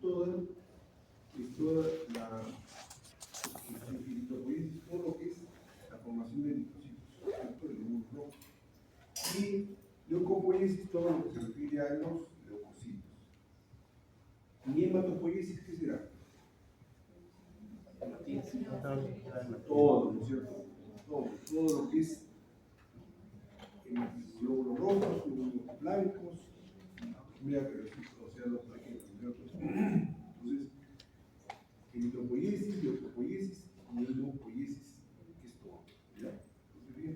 toda la eritropoiesis, todo lo que es la formación de eritrocitos, ¿cierto? De glóbulos rojos. Y leucopoiesis, todo lo que se refiere a los leucocitos. ¿Y hematopoiesis qué será? Todo, ¿no es cierto? Todo lo que es glóbulos rojos, glóbulos blancos, o sea, los plaquetas, entonces, eritropoiesis, leucopoiesis y hemopoiesis, que es todo, ¿ya? Entonces, bien,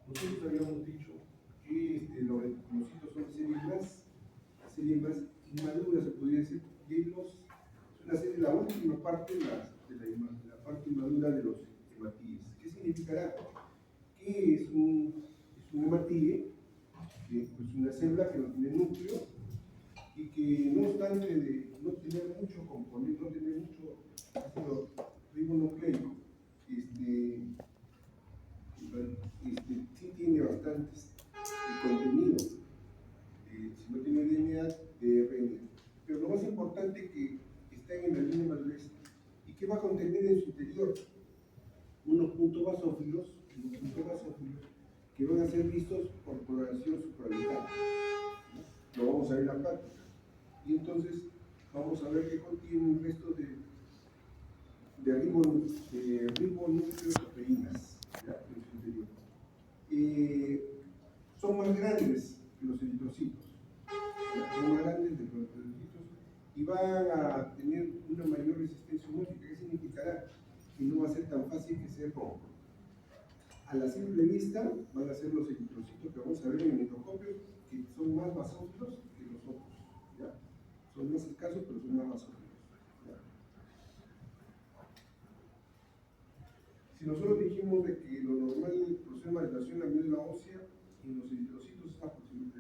nosotros habíamos dicho que los reticulocitos son series más inmaduras, se podría decir, la última parte de la parte inmadura de los hematíes. ¿Qué significará? Que es un hematíe, que es una célula que no tiene núcleo y que no obstante de no tener mucho componente, no tener mucho ácido ribonucleico, sí tiene bastantes contenido, si no tiene DNA, de RNA. Pero lo más importante que está en la línea madurez y que va a contener en su interior unos puntos basófilos que van a ser vistos por coloración suprarbital. Lo vamos a ver en la práctica. Y entonces vamos a ver que contiene un resto de ribonucleoproteínas en su interior. Son más grandes que los eritrocitos. Son más grandes que los eritrocitos y van a tener una mayor resistencia homológica. ¿Qué significará? Que no va a ser tan fácil que se rompa. A la simple vista van a ser los eritrocitos que vamos a ver en el microscopio, que son más basófilos que los otros, ¿ya? Son más escasos, pero son más basófilos, ¿ya? Si nosotros dijimos de que lo normal del proceso de maduración de la médula ósea en los eritrocitos es aproximadamente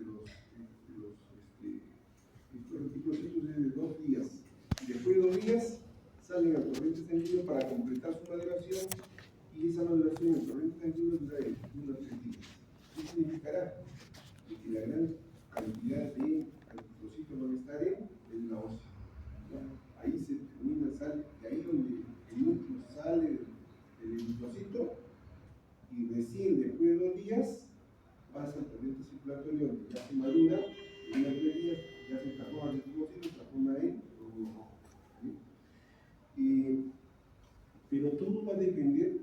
los reticulocitos es de 2 días. Y después de 2 días salen al torrente sanguíneo para completar su maduración. Y esa maduración en el torrente sanguíneo dura de 1 a 3 días. ¿Qué significará? Que la gran cantidad de eritrocitos van a estar en la ósea. ¿Ya? Ahí se termina, sale, de ahí donde el núcleo sale del eritrocito y recién después de 2 días pasa al torrente circulatorio donde ya se madura, en 1 a 3 días ya se transforma el eritrocito, se transforma en glóbulo rojo. Pero todo va a depender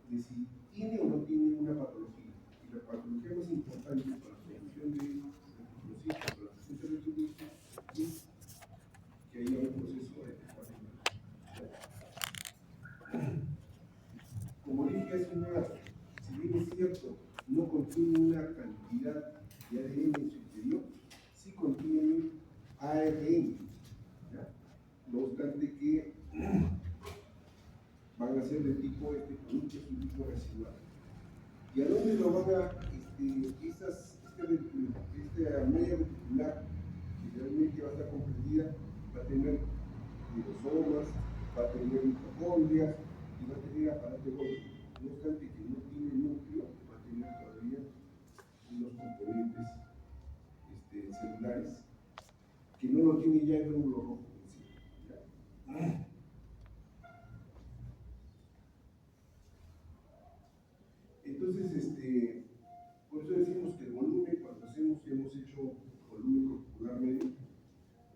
de si tiene o no tiene una patología. Y la patología más importante para la formación de reticulocitos, para la presencia de reticulocitos, es que haya un proceso de descuartizamiento. Como dije hace un rato, si bien es cierto, no contiene una cantidad de ADN en su interior, sí contiene ARN, ¿ya? No obstante que van a ser de tipo producto es un tipo residual. ¿Y a dónde lo van a, esta malla reticular, que realmente va a estar comprendida, va a tener ribosomas, va a tener mitocondrias y va a tener aparato Golgi? No obstante que no tiene núcleo, va a tener todavía unos componentes celulares que no lo tiene ya el glóbulo rojo en sí, ¿ya? Entonces, por eso decimos que el volumen, cuando hemos hecho volumen corpuscular medio,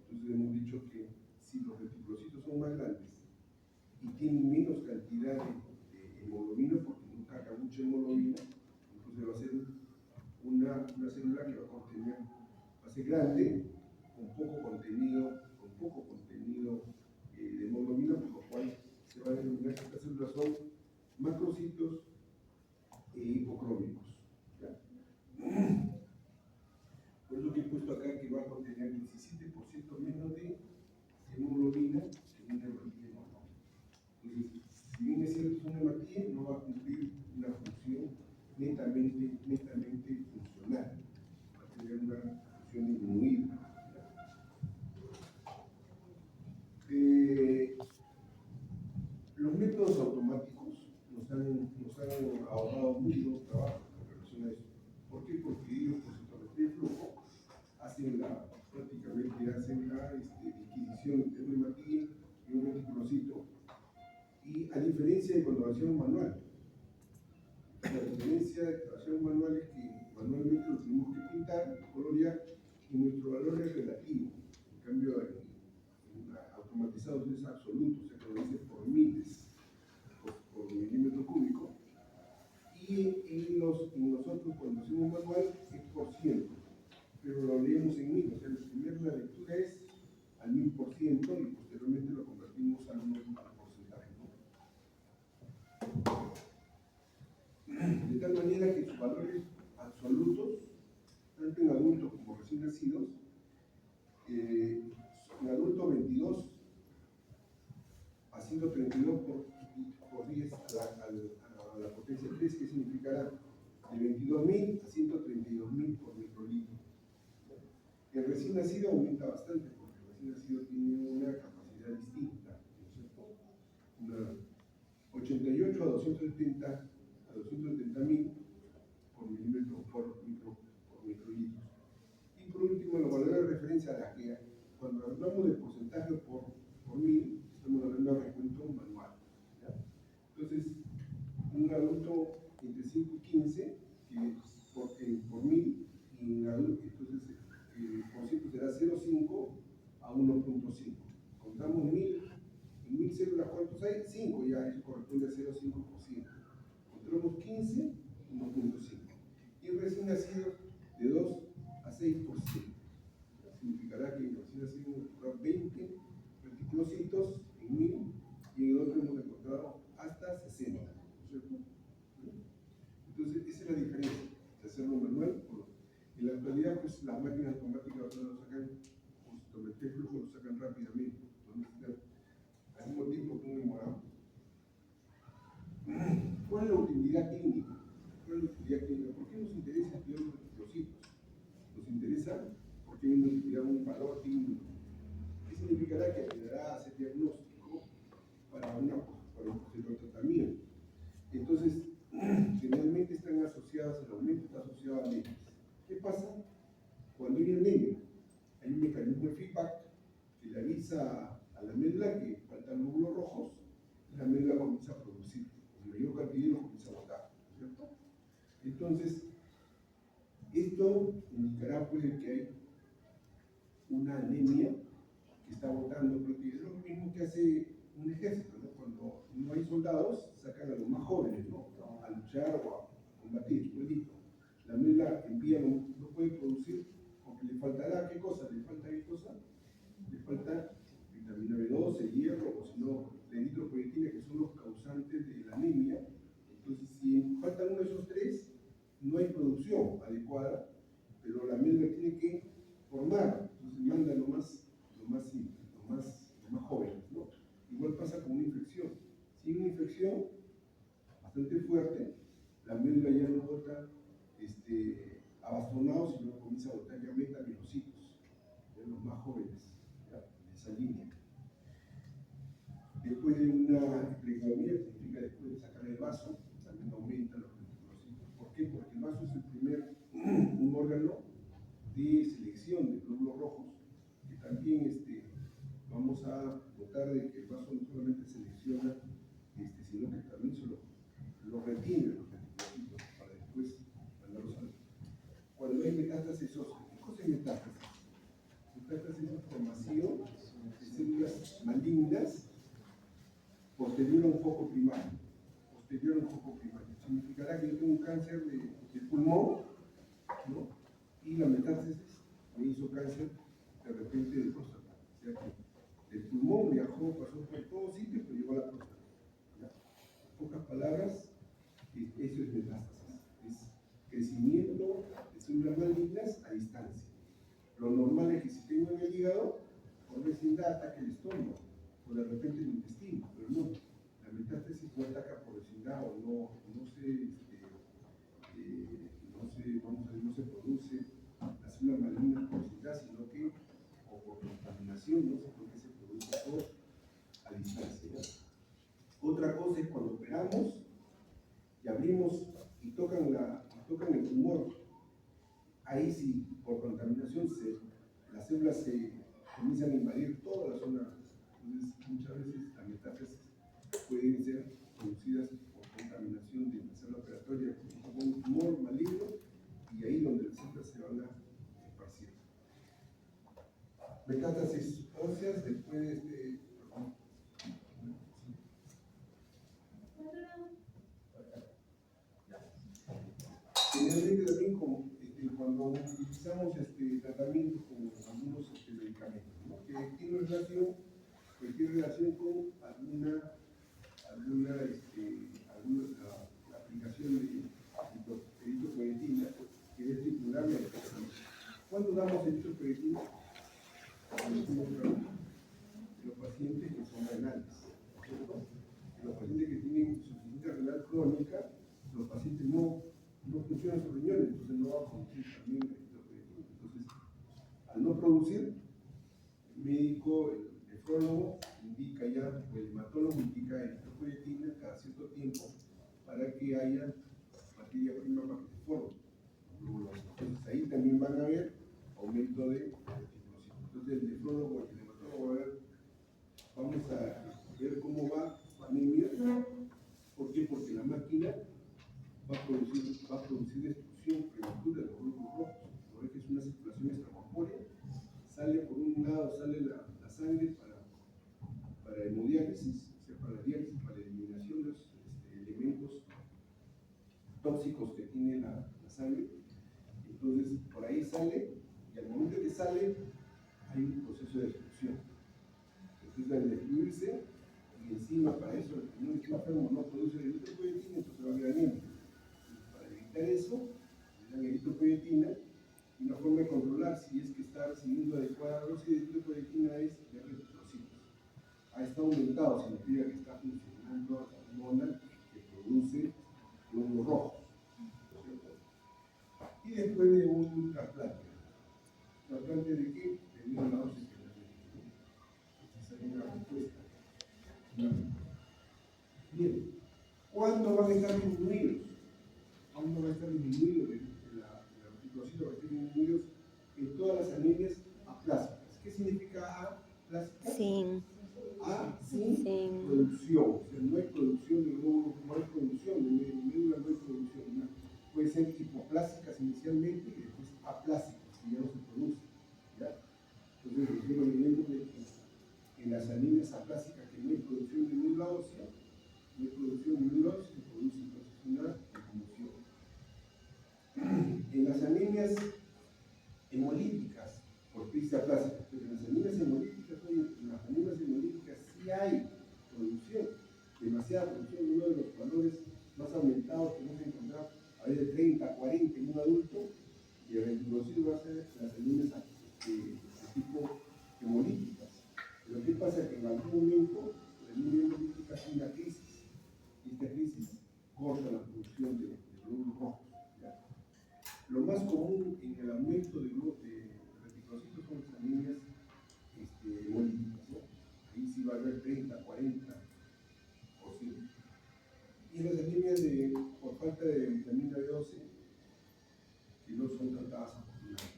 entonces hemos dicho que si los reticulocitos son más grandes y tienen menos cantidad de hemoglobina, porque no carga mucha hemoglobina, entonces va a ser una célula que va a contener, va a ser grande, con poco contenido de hemoglobina, por lo cual se va a denominar que estas células son macrocitos hipocrómicos. Por eso que he puesto acá que va a contener 17% menos de hemoglobina que una hematía normal. Entonces, si bien es cierto, es una hematía, no va a cumplir una función netamente funcional, va a tener una función disminuida. disquisición de un hematín y un reticulocito. Y a diferencia de cuando lo hacíamos manual, la diferencia de que hacemos manual es que manualmente lo tenemos que pintar, colorear, y nuestro valor es relativo. En cambio, en automatizados es absoluto, o sea que lo dice por miles, por milímetro cúbico. Y en nosotros cuando hacemos manual es por ciento, pero lo leemos en mil, o sea, primero la lectura es al 1000% y posteriormente lo convertimos al porcentaje, ¿no? De tal manera que sus valores absolutos, tanto en adultos como recién nacidos, en adultos 22 a 132 por 10 a la potencia 3, que significará de 22.000 a 132.000 por microlitro. El recién nacido aumenta bastante, porque el recién nacido tiene una capacidad distinta, ¿no es cierto? Una 88 a 270.000 por milímetro por microlitros. Y por último, los valores de referencia a la que cuando hablamos de porcentaje por mil, estamos hablando de recuento manual, ¿ya? Entonces, un adulto entre 5 y 15, que por mil, y en adulto, entonces el por ciento será 0,5 a 1,5. Contamos 1000, en 1000 células, ¿cuántos hay? 5, ya eso corresponde a 0,5%. Contamos 15, 1,5. Y el recién nacido de 2 a 6%. Significará que el recién nacido hemos encontrado 20 reticulocitos en 1000 y en el otro hemos encontrado hasta 60, ¿no es cierto? Entonces, esa es la diferencia de hacerlo manual. En la actualidad, pues las máquinas automáticas lo sacan, con citometría de flujo lo sacan rápidamente, no necesitan al mismo tiempo que un demorado. ¿Cuál es la utilidad clínica? ¿Cuál es la utilidad clínica? ¿Por qué nos interesa estudiar los reticulocitos? Nos interesa porque hay un valor clínico. ¿Qué significará? Que ayudará a hacer diagnóstico para un posterior tratamiento. Entonces, generalmente están asociadas, el aumento está asociado a anemia. ¿Qué pasa? Cuando hay anemia, hay un mecanismo de feedback que le avisa a la médula que faltan glóbulos rojos y la médula comienza a producir, con mayor cantidad y lo comienza a botar, ¿cierto? Entonces, esto indicará pues que hay una anemia que está botando proteínas. Es lo mismo que hace un ejército, ¿no? Cuando no hay soldados, sacan a los más jóvenes, ¿no? A luchar o a combatir, igualito. La médula envía, no puede producir porque le faltará, ¿qué cosa? ¿Le falta qué cosa? Le falta vitamina B12, hierro, o si no, la eritropoyetina, que son los causantes de la anemia. Entonces, si faltan uno de esos tres, no hay producción adecuada, pero la médula tiene que formar, entonces manda lo más jóvenes, ¿no? Igual pasa con una infección. Si hay una infección bastante fuerte, la médula ya no bota abastonados, sino comienza a botar ya metaminocitos, ya los más jóvenes, ya, de esa línea. Después de una esplenectomía, que significa después de sacar el vaso, también aumentan los metaminocitos. ¿Por qué? Porque el vaso es el primer un órgano de selección de glóbulos rojos, que también vamos a notar de que el vaso no solamente selecciona, sino que también se lo retiene los reticulocitos para después mandarlos al. Cuando hay metástasis ósea, ¿qué cosa es metástasis? Metástasis es formación de células malignas posterior a un foco primario. Posterior a un foco primario. Significará que yo tengo un cáncer de pulmón, ¿no? Y la metástasis me hizo cáncer de repente de próstata. O sea que el pulmón viajó, pasó por todos sitios, pero llegó a la próstata. ¿Ya? En pocas palabras, eso es metástasis. Es crecimiento de células malignas a distancia. Lo normal es que si tengo en el hígado, por vecindad ataque el estómago, o de repente el intestino, pero no. La metástasis no ataca por vecindad o no se produce la célula maligna por vecindad, sino que, o por contaminación, no sé por qué se produce por a distancia, ¿ya? Otra cosa es cuando operamos y abrimos y tocan el tumor. Ahí sí, por contaminación, las células se comienzan a invadir toda la zona. Entonces, muchas veces las metástasis pueden ser producidas por contaminación de la célula operatoria con un tumor maligno, y ahí donde las células se van a esparcir. Metástasis óseas después de generalmente también cuando utilizamos tratamientos con algunos medicamentos, ¿no? Que tiene relación, cualquier relación con alguna la aplicación de eritropoyetina, que es vinculable a la persona. ¿Cuándo damos eritropoyetina? En los pacientes que son renales, ¿cierto? En los pacientes que tienen insuficiencia renal crónica, los pacientes no funcionan sus riñones, entonces no va a producir también eritropoyetina. Entonces, al no producir, el médico, el nefrólogo indica ya, o el hematólogo indica eritropoyetina cada cierto tiempo para que haya materia prima para que se forme. Entonces ahí también van a haber aumento de eritrocitos. Entonces el nefrólogo y el hematólogo vamos a ver cómo va su anemia. ¿Por qué? Porque la máquina va a producir destrucción prematura de los glóbulos rojos. ¿No? Que es una circulación extracorpórea. Sale por un lado, sale la sangre para hemodiálisis, o sea, para la diálisis, para la eliminación de los elementos tóxicos que tiene la sangre. Entonces, por ahí sale, y al momento que sale, hay un proceso de destrucción. Entonces, al destruirse, y encima para eso el riñón está enfermo, no produce eritropoyetina, entonces va a haber anemia. Para evitar eso, le dan eritropoyetina, y una forma de controlar si es que está recibiendo adecuada dosis de eritropoyetina es ver eritrocitos. Está aumentado, significa que está funcionando la hormona que produce glóbulos rojos. Y después de un trasplante. ¿Trasplante de qué? De una dosis que esa es una respuesta. Bien. ¿Cuándo van a estar disminuidos? ¿Cuándo va a estar disminuido la eritrocito? Va a estar disminuidos en todas las anemias aplásicas. ¿Qué significa aplásica? Sí. A sin Sí. producción. O sea, no hay producción de glóbulos, no hay producción de médula, no hay producción. ¿No? Puede ser hipoplásicas inicialmente y después aplásicas, que ya no se produce. ¿Ya? Entonces, nosotros vemos que en las anemias aplásicas que no hay producción de médula ósea, no hay producción de médula ósea, se produce entonces una disminución. En las anemias hemolíticas, por crisis aplásicas, pero en las anemias hemolíticas, sí hay producción, demasiada producción. Uno de los valores más aumentados que hemos encontrado a veces de 30, 40 en un adulto, y el eritrocito va a ser las anemias de tipo hemolíticas. Pero ¿qué pasa? Que en algún momento la anemia hemolítica hace una crisis, y esta crisis corta la producción de glóbulos rojos. Lo más común en el aumento de reticulocitos son las anemias hemolíticas, ¿no? Ahí sí va a haber 30, 40%. Y las anemias por falta de vitamina B12, que no son tratadas afortunadamente.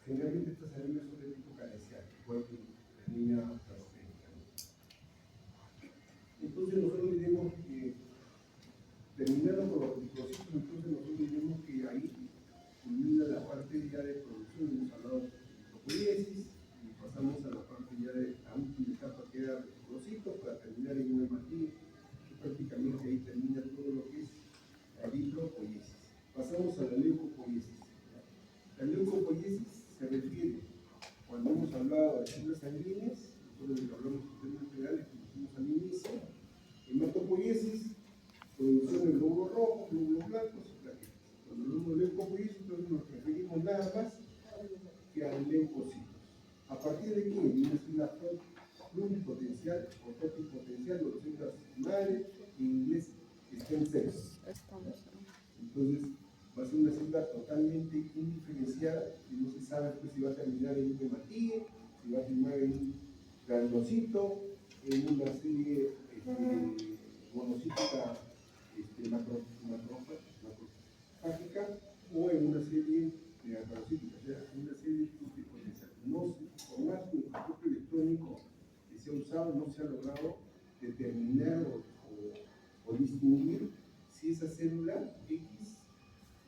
Generalmente estas anemias son de tipo carencial, igual que la anemia plasmática. Entonces nosotros diremos que, terminando con los reticulocitos, entonces nosotros diremos que ahí culmina la parte ya de producción. Hemos hablado de eritropoiesis y pasamos a la parte ya de la última etapa, que era reticulocitos, para terminar en un hematín, que prácticamente ahí termina todo lo que es la eritropoiesis. Pasamos a la leucopoiesis. La leucopoiesis se refiere, cuando hemos hablado de células sanguíneas, nosotros hablamos de términos generales que dijimos al inicio. Hematopoiesis, producción de glóbulos rojos, glóbulos blancos y plaquetas. Cuando hablamos de leucopoiesis, entonces nos referimos nada más que a leucocitos. ¿A partir de qué? De una célula pluripotencial o totipotencial, o células madre, en inglés stem cells. Entonces, va a ser una célula totalmente indiferenciada y no se sabe pues, si va a terminar en un hematíe, si va a terminar en un granulocito, en una serie monocítica macrofágica o en una serie de agrocítica, o sea, en una serie pluripotencial. no se, por más microscopio electrónico que se ha usado, no se ha logrado determinar o distinguir si esa célula X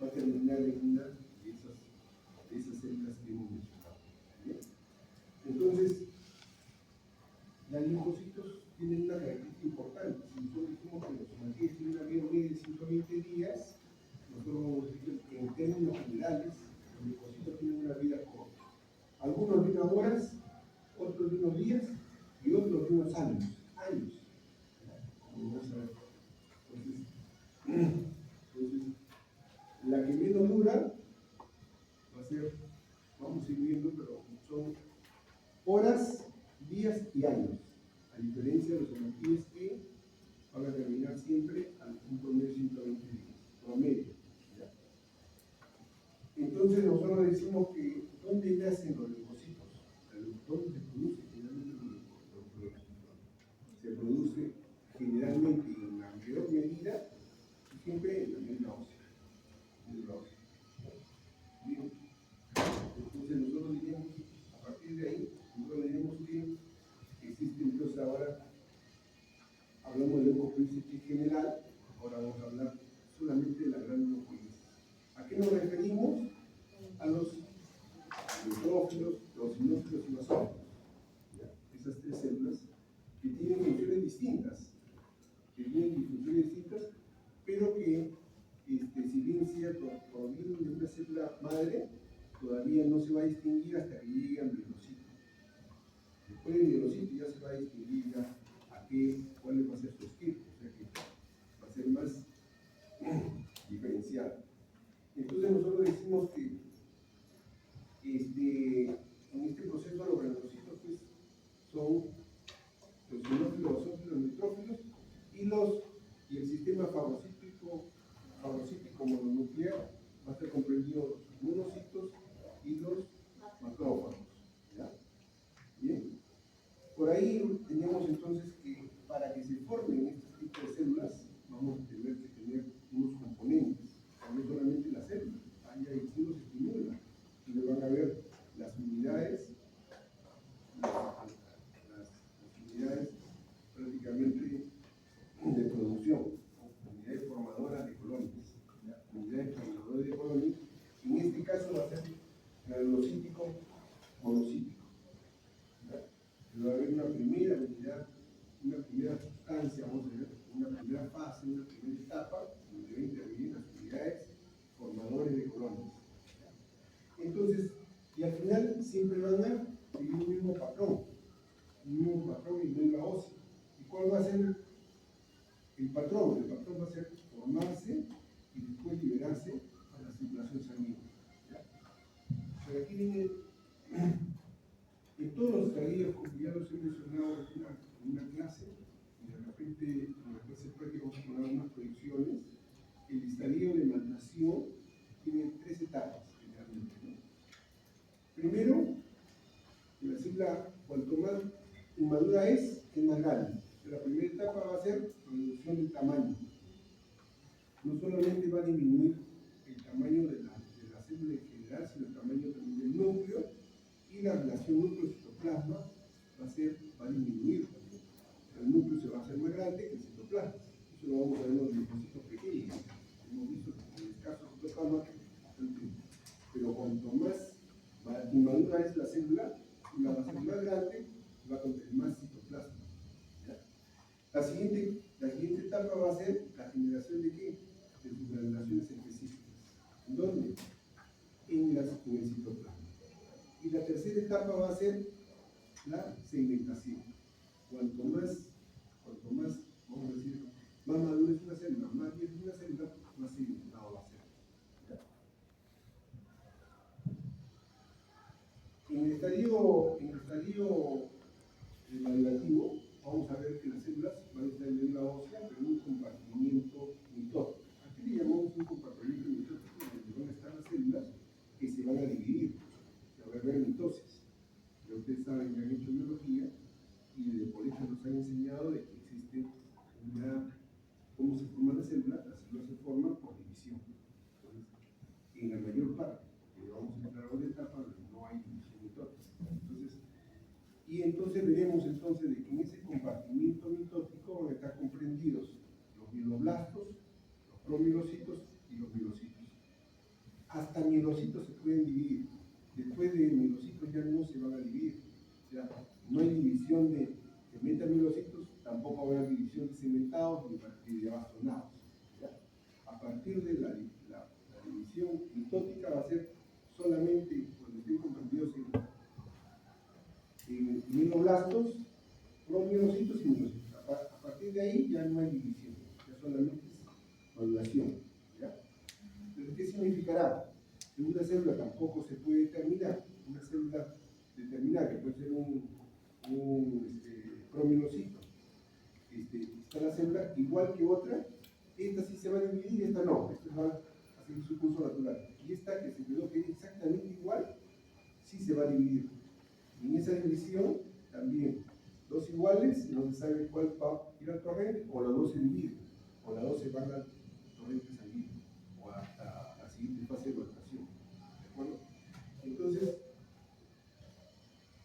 va a terminar en una de esas células que hemos mencionado. ¿Bien? Entonces, los linfocitos tienen una característica importante. Si nosotros decimos que los somatíes tienen una vida media de 120 días, nosotros vamos a decir que en términos generales, los linfocitos tienen una vida corta. Algunos de unas horas, otros de unos días y otros de unos años. Como vamos a ver. Entonces, la que menos dura va a ser, vamos a ir viendo, pero son horas, días y años, a diferencia de los somatíes que van a terminar siempre al punto medio de 120 días, promedio. ¿Ya? Entonces nosotros decimos que ¿dónde nacen los linfocitos? ¿Dónde se produce generalmente los linfocitos? Se produce generalmente en la mayor medida y siempre en la médula ósea. Bien. Entonces nosotros diríamos, a partir de ahí, nosotros diríamos que existe entonces ahora, hablamos de leucopoiesis general, ahora vamos a hablar solamente de la gran leucopoiesis. ¿A qué nos referimos? A los neutrófilos, los eosinófilos y basófilos. Esas tres células que tienen funciones distintas, pero que, si bien cierto, provienen de una célula madre, todavía no se va a distinguir hasta que llegue al mielocito. Después del mielocito ya se va a distinguir ya cuál va a ser su esquema, o sea que va a ser más diferenciado. Entonces nosotros decimos que en este proceso los granulocitos pues, son los eosinófilos, basófilos, neutrófilos y el sistema fagocítico mononuclear va a estar comprendido los monocitos y los macrófagos. ¿Ya? Bien. Por ahí tenemos entonces que para que se formen este tipo de células vamos a tener que tener unos componentes, no solamente las células, ahí hay unos estimulan, donde van a ver las unidades prácticamente de producción, unidades formadoras de colonias, unidades formadoras de colonias. En este caso va a ser granulocítico monocítico. Va a haber una primera unidad, una primera sustancia, vamos a ver, una primera fase, una primera etapa, donde va a intervenir las unidades formadores de colonias. Entonces, y al final siempre van a seguir un mismo patrón y médula ósea. ¿Y cuál va a ser el patrón? El patrón va a ser formarse y después liberarse a la circulación sanguínea. ¿Ya? Pero aquí viene, en todos los estadios, como ya los he mencionado en una clase, y de repente en la clase práctica vamos a poner algunas proyecciones, el estadio de maturación tiene tres etapas generalmente, ¿no? Primero, la célula, cuanto más inmadura es más grande. La primera etapa va a ser reducción del tamaño. No solamente va a disminuir el tamaño de la célula en general, sino el tamaño también del núcleo, y la relación núcleo-citoplasma va a disminuir también. El núcleo se va a hacer más grande que el citoplasma. Eso lo vamos a ver en los linfocitos pequeños. Hemos visto que en el caso del citoplasma, pero cuanto más inmadura es la célula va a ser más grande y va a contener más citoplasma. ¿Ya? La siguiente etapa va a ser la generación de qué? De sus granulaciones específicas. ¿En dónde? En el citoplasma. Y la tercera etapa va a ser la segmentación. Cuanto más, vamos a decir, más madura es una célula, más vieja es una célula, más segmentado va a ser. ¿Ya? En el estadio madurativo, vamos a ver que las células van a estar en médula ósea, pero en un compartimiento mitótico. Aquí le llamamos un compartimiento mitótico donde van a estar las células que se van a dividir. Se va a ver mitosis. Ya ustedes saben que han hecho biología y desde el colegio nos han enseñado de que existe cómo se forman las células se forman por división. Entonces, en la mayor parte, que vamos a entrar a una etapa donde no hay división mitótica. Y entonces veremos entonces de que en ese compartimiento mitótico van a estar comprendidos los mieloblastos, los promielocitos y los mielocitos. Hasta mielocitos se pueden dividir. Después de mielocitos ya no se van a dividir. O sea, no hay división de metamielocitos, tampoco va a haber división de cementados ni de bastonados. A partir de la división mitótica va a ser solamente cuando estén comprendidos en mieloblastos, promielocitos y mielocitos. A partir de ahí ya no hay división, ya solamente es maduración. ¿Ya? Pero ¿qué significará? Que una célula tampoco se puede determinar. Una célula determinada, que puede ser un promielocito. Está la célula igual que otra, esta sí se va a dividir y esta no, esta va a seguir su curso natural. Y esta que se quedó que es exactamente igual, sí se va a dividir. Y en esa división también, dos iguales, no se sabe cuál va a ir al torrente, o las dos se dividen, o las dos se van al torrente sanguíneo, o a la siguiente fase de rotación. ¿De acuerdo? Entonces,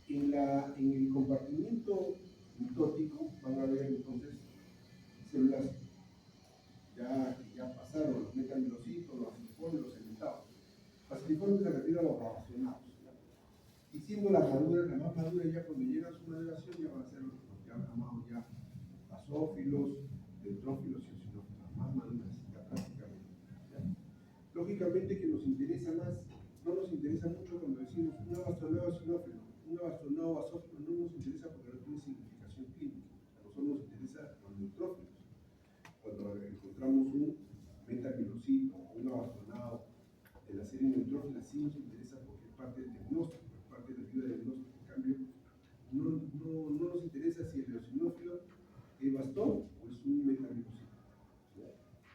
en el compartimiento mitótico van a haber entonces células que ya pasaron los metamielocitos, los acetiliformes, los cementados. Acetiliformes se refiere a los rabacionados. Y siendo las maduras, las más maduras ya cuando llegan a su maduración ya van a ser los que han llamado ya basófilos, neutrófilos y eosinófilos, las más maduras ya prácticamente. ¿Ya? Lógicamente que nos interesa más, no nos interesa mucho cuando decimos un bastonado eosinófilo, un bastonado basófilo, no nos interesa porque no tiene significación clínica. A nosotros nos interesa los neutrófilos. Cuando encontramos un metamielocito o un abastonado de la serie neutrófila, sí nos interesa porque es parte del diagnóstico, es parte de la ayuda del diagnóstico. En cambio, no nos interesa si el eosinófilo es bastón o es un metamielocito,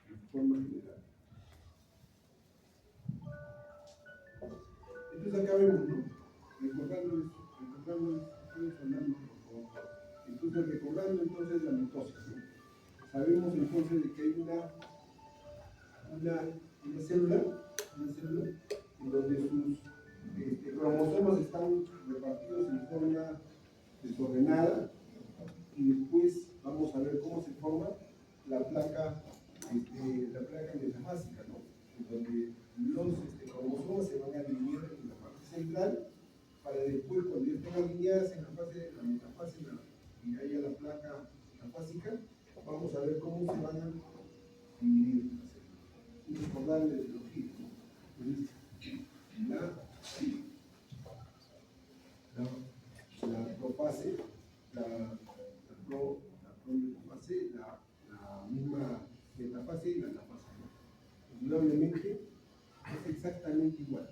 de forma general. Entonces acá vemos, ¿no? Recordándoles, ustedes hablando, por favor. Entonces, recordando entonces la mitosis, ¿no? Sabemos entonces de que hay una célula en donde sus cromosomas están repartidos en forma desordenada y después vamos a ver cómo se forma la placa metafásica, ¿no? En donde los cromosomas se van a alinear en la parte central para después, cuando ya estén alineadas en la fase de la metafase y haya la placa metafásica, vamos a ver cómo se van a dividir las células. Y recordarles de biología. La profase, la prometafase, la misma metafase y la anafase. Indudablemente es exactamente igual.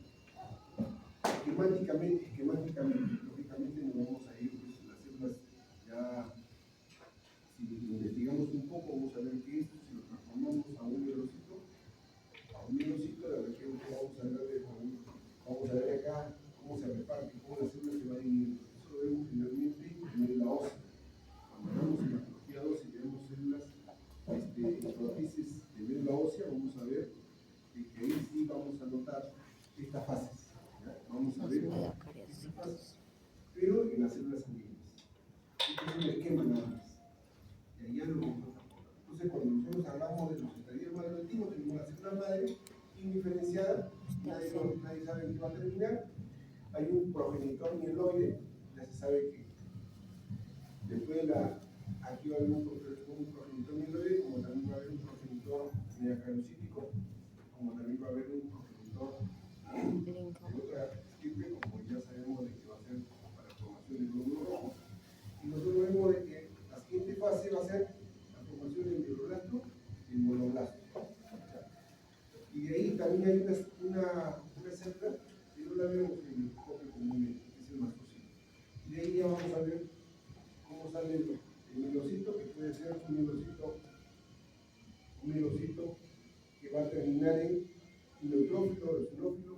Esquemáticamente, lógicamente nos vamos a ir, pues, las células ya, si investigamos un poco, vamos a ver que esto, si lo transformamos a un mielocito, de verdad que vamos a ver acá cómo se reparte, cómo la célula se va dividiendo. Eso lo vemos finalmente en médula ósea. Cuando hablamos de patología ósea y vemos células protices de médula ósea, vamos a ver que ahí sí vamos a notar estas fases. ¿Ya? Vamos a ver estas fases, pero en las células sanguíneas. Este es un esquema nada más. Y allá lo vamos a poner. Entonces, cuando nosotros hablamos de los estadios madurativos, tenemos la célula madre indiferenciada, nadie sabe en qué va a terminar. Hay un progenitor mieloide, ya se sabe que después aquí va a haber un progenitor mieloide, como también va a haber un progenitor megacarocítico, como también va a haber un progenitor de otra estirpe, como ya sabemos de que va a ser para la formación del glóbulo rojo. Y nosotros vemos de que la siguiente fase va a ser la formación del fibroblasto y el monoblasto. Y de ahí también hay una célula que no la vemos en el microscopio comúnmente, que es el mastocito. Y de ahí ya vamos a ver cómo sale el mielocito, que puede ser un mielocito que va a terminar en neutrófilo, eosinófilo.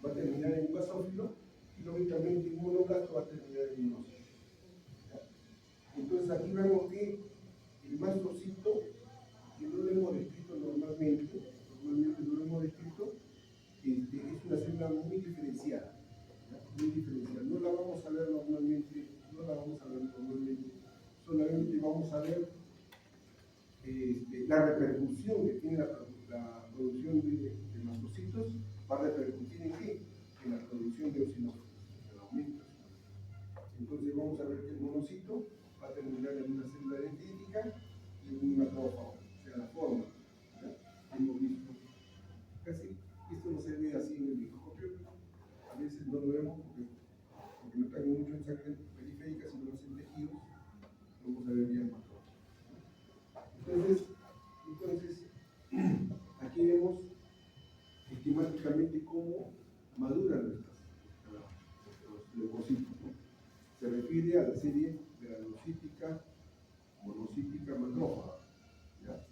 Va a terminar en basófilo y lógicamente un monoblasto va a terminar en monocito. Entonces aquí vemos que el mastocito, que no lo hemos descrito normalmente no lo hemos descrito, es una célula célula muy diferenciada, ¿ya? Muy diferenciada. No la vamos a ver normalmente, solamente vamos a ver la repercusión que tiene la producción de mastocitos, va a repercutir en qué? En la producción de eosinófilos, en el aumento. Entonces vamos a ver que el monocito va a terminar en una célula dendrítica y en un macrófago, o sea, la forma. ¿Ya? Hemos visto casi, esto no se ve así en el microscopio, a veces no lo vemos porque no traen mucho en sangre periférica, sino más en tejidos, vamos a ver bien macrófago. Entonces, aquí vemos esquemáticamente cómo maduran los leucocitos, ¿no? Se refiere a la serie granulocítica, monocítica, macrófaga. ¿Ya?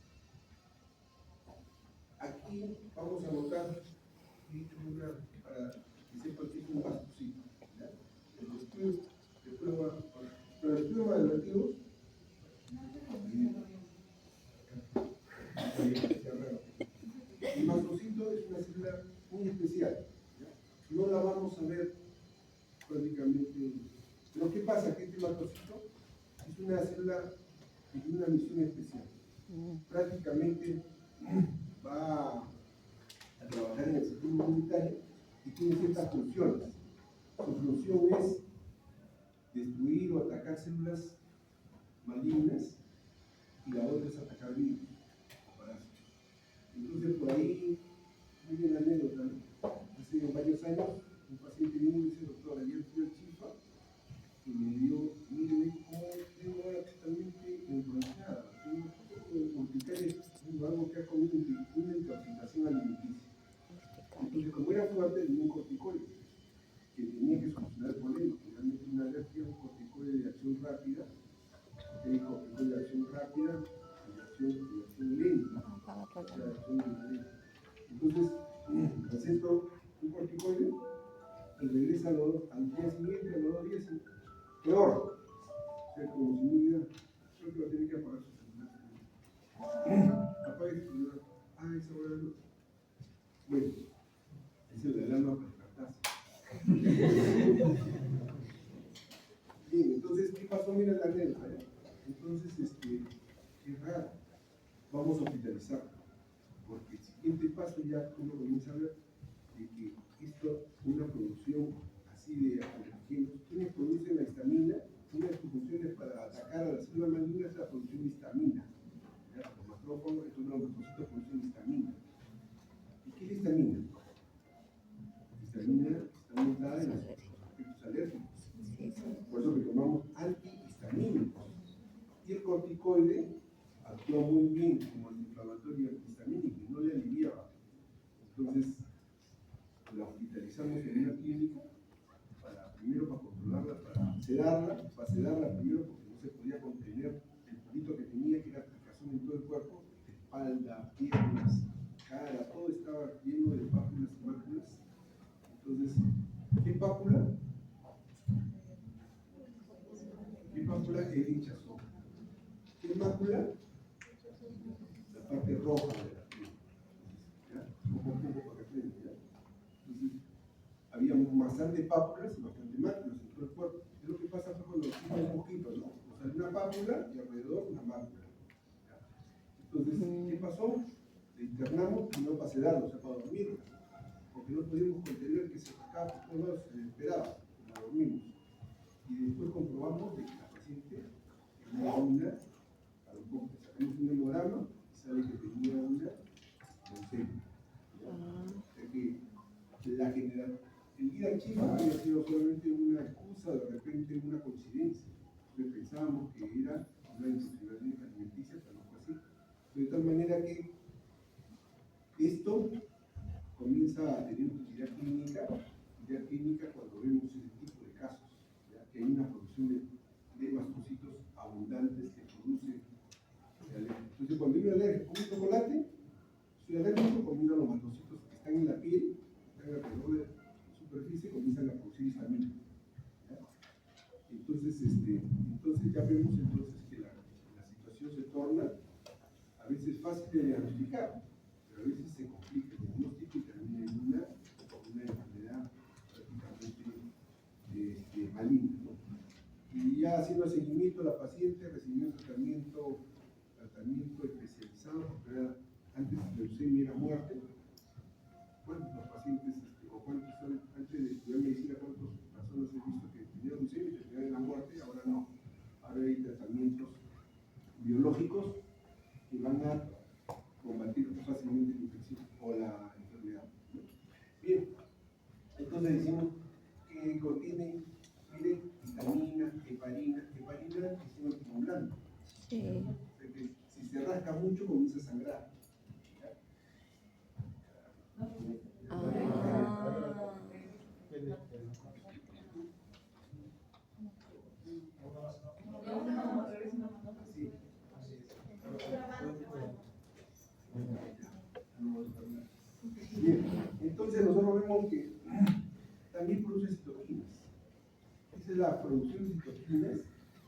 Aquí vamos a notar, para que sepan que es un mastocito. Pero el esquema de latidos, el mastocito es una célula muy especial, ¿ya? No la vamos a ver prácticamente. Pero ¿qué pasa? Que este mastocito es una célula que tiene una misión especial. Prácticamente va a trabajar en el sistema inmunitario y tiene ciertas funciones. Su función es destruir o atacar células malignas y la otra es atacar virus o parásitos. Entonces, por ahí, muy bien anécdota, ¿no? Hace varios años, un paciente vino y dice: doctor, ayer fui al Chifa y me dio, mire, como tengo ahora totalmente influenciada, tengo urticaria, algo que ha comido una intoxicación alimenticia. Entonces, como era fuerte, le dio un corticoide que tenía que solucionar el problema. Finalmente, una alergia, un corticoide de acción rápida, corticoide de acción rápida y de acción lenta, o sea, de acción lenta. Entonces, hace esto, un corticoide, y regresa al día siguiente, a los 2 días, peor. O sea, como si no hubiera, creo que va a tener que apagar su celular. Apague su celular. Ah, esa hora no. Bueno, esa es la alarma para despertarse. Bien, entonces, ¿qué pasó? Mira la anécdota, ¿ya? Entonces, es raro. Vamos a hospitalizarlo, porque el siguiente paso ya uno comienza a ver de que esto, una producción así de antígenos, quienes producen la histamina, una de sus funciones para atacar a la célula maligna es la producción de histamina. ¿Ya? Los macrófagos, estos neurocitos producen histamina. ¿Y qué es la histamina? La histamina está montada en los efectos alérgicos. Por eso que tomamos antihistamínicos. Y el corticoide actúa muy bien como antiinflamatorio antihistamínico y no le aliviaba. Entonces, la hospitalizamos en una clínica primero para controlarla, para sedarla primero porque no se podía contener el purito que tenía, que era aplicación en todo el cuerpo, espalda, piernas, cara, todo estaba lleno de pápulas y máculas. Entonces, ¿qué pápula? ¿Qué pápula? El hinchazón. ¿Qué mácula? La parte roja de la piel. ¿Ya? Poco para que frente, ¿ya? Entonces, había bastante pápulas y bastante máculas en todo el cuerpo. Es lo que pasa cuando pica un poquito, ¿no? O sale una pápula y alrededor una mácula. ¿Ya? Entonces, ¿qué pasó? Le internamos primero para sedarlo, o sea, para dormirlo. Porque no podíamos contener que se sacaba por todos lados, se desesperaba, la dormimos. Y después comprobamos de que la paciente tenía a lo poco, sacamos un hemograma y sale que tenía una leucemia. O sea que el ir al Chifa había sido solamente una excusa, de repente una coincidencia. Entonces pensábamos que era una intoxicación alimenticia, pero no fue así. De tal manera que esto comienza a tener utilidad clínica cuando vemos ese tipo de casos, ¿ya? Que hay una producción de mastocitos abundantes que producen alergia. Entonces, cuando hay una alergia con un chocolate, soy alérgico, combino los mastocitos que están en la piel, que están alrededor de la superficie, comienzan a producir histamina. Entonces ya vemos que la situación se torna a veces fácil de diagnosticar, pero a veces se complica el diagnóstico y termina en una enfermedad ya haciendo el seguimiento, la paciente recibió un tratamiento especializado, porque antes de leucemia era muerte. ¿Cuántos los pacientes, o cuántos son, antes de estudiar medicina, cuántas personas he visto que tenían leucemia y terminaron en la muerte? Ahora no. Ahora hay tratamientos biológicos que van a combatir fácilmente la infección o la enfermedad. Bien, entonces decimos que contiene, miren, vitamina, heparina. Heparina es un estimulante. Sí. O sea que si se rasca mucho comienza a sangrar. Bien, entonces nosotros vemos que también produce citoquinas. Esa es la producción de citoquinas,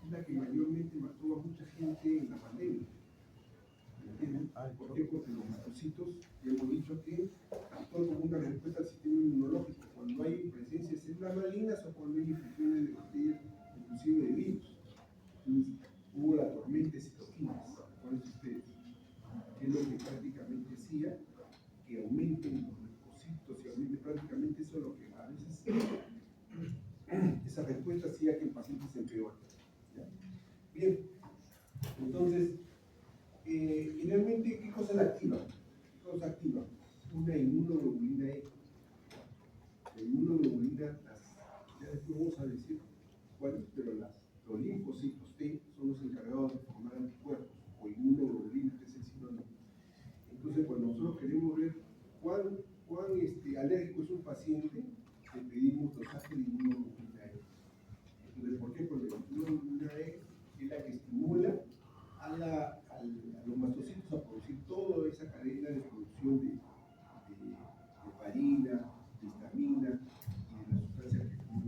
es la que mayormente mató a mucha gente en la pandemia. ¿Por qué? Porque los mastocitos, ya hemos dicho que actúan como una respuesta al sistema inmunológico cuando hay presencia de células malignas o cuando hay infecciones de bacterias, inclusive de virus. Entonces, hubo la tormenta de citoquinas. ¿Cuáles ustedes? Que es lo que prácticamente hacía que aumenten los leucocitos y aumente prácticamente eso, lo que a veces esa respuesta hacía que el paciente se empeore. Bien, entonces, finalmente, ¿qué cosa la activa? ¿Qué cosa activa? Una inmunoglobulina E. La inmunoglobulina, ya después vamos a decir cuáles, pero los linfocitos T son los encargados de formar anticuerpos, o inmunoglobulina, que es el sinónimo. Entonces, cuando nosotros queremos ver cuán alérgico es un paciente, le pedimos dosaje de inmunoglobulina E. Entonces, ¿por qué? Porque la inmunoglobulina E es la que estimula a los mastocitos a producir toda esa cadena de producción de heparina, de histamina y de las sustancias que estamos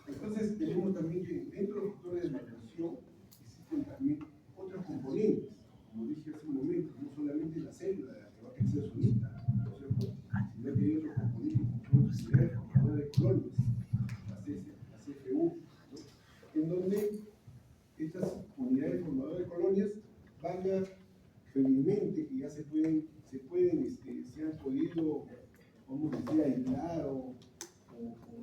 Entonces, tenemos también que dentro de los factores de maduración existen también otros componentes, como dije hace un momento, no solamente la célula que va a crecer solita, ¿no es cierto? Sino que hay otros componentes como son las unidades formadoras de colonias, las CFU, ¿no? En donde estas unidades formadoras de colonias van a, felizmente, que ya se han podido, vamos a decir, aislar o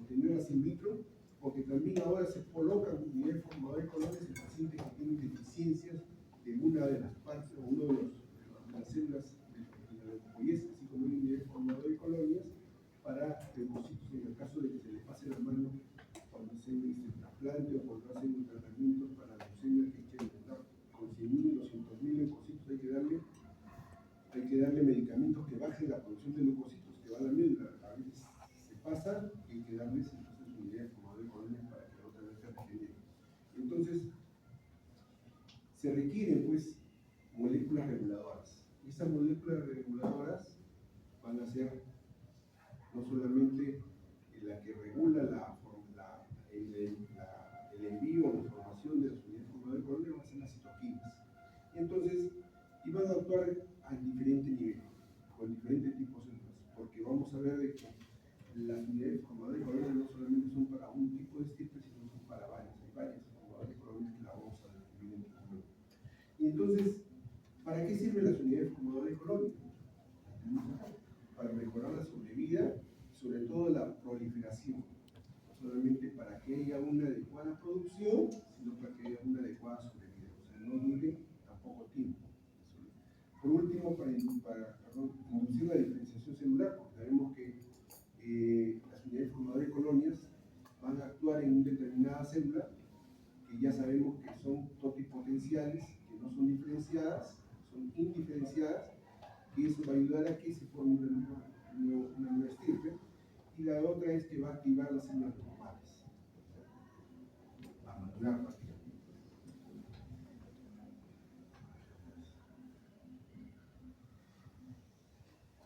tenerlas in vitro, porque también ahora se colocan unidades formadoras de colonias en pacientes que tienen deficiencias de una de las partes o una de las células de la leucopoiesis, así como una unidad formadora de colonias para leucocitos en el caso de que se les pase la mano cuando hacen trasplante o cuando hacen un tratamiento para leucemia que quieren tratar con 100.000 o 200.000 leucocitos, hay que darle medicamentos que bajen la producción de leucocitos, que va a la médula, a veces se pasa y hay que darles entonces unidades formadoras de colonias para que otra vez se regenere. Entonces, se requieren pues moléculas reguladoras. Y estas moléculas reguladoras van a ser no solamente la que regula el envío o la formación de las unidades formadoras de colonias, van a ser las citoquinas. Y entonces, van a actuar a diferente nivel, con diferentes tipos de células, porque vamos a ver de que las unidades formadoras de colonias no solamente son para un tipo de estirpe, sino son para varias. Hay varias formadoras de colonias que la vamos a describir en este momento. Y entonces, ¿para qué sirven las unidades formadoras de colonias? Para mejorar la sobrevida, sobre todo la proliferación. No solamente para que haya una adecuada producción, sino para que haya una adecuada sobrevida. O sea, no dure tampoco tiempo. Por último, para inducir la diferenciación celular, porque sabemos que las unidades formadoras de colonias van a actuar en una determinada célula, que ya sabemos que son totipotenciales, que no son diferenciadas, son indiferenciadas, y eso va a ayudar a que se forme una nueva estirpe. Y la otra es que va a activar las células normales, a madurar prácticamente.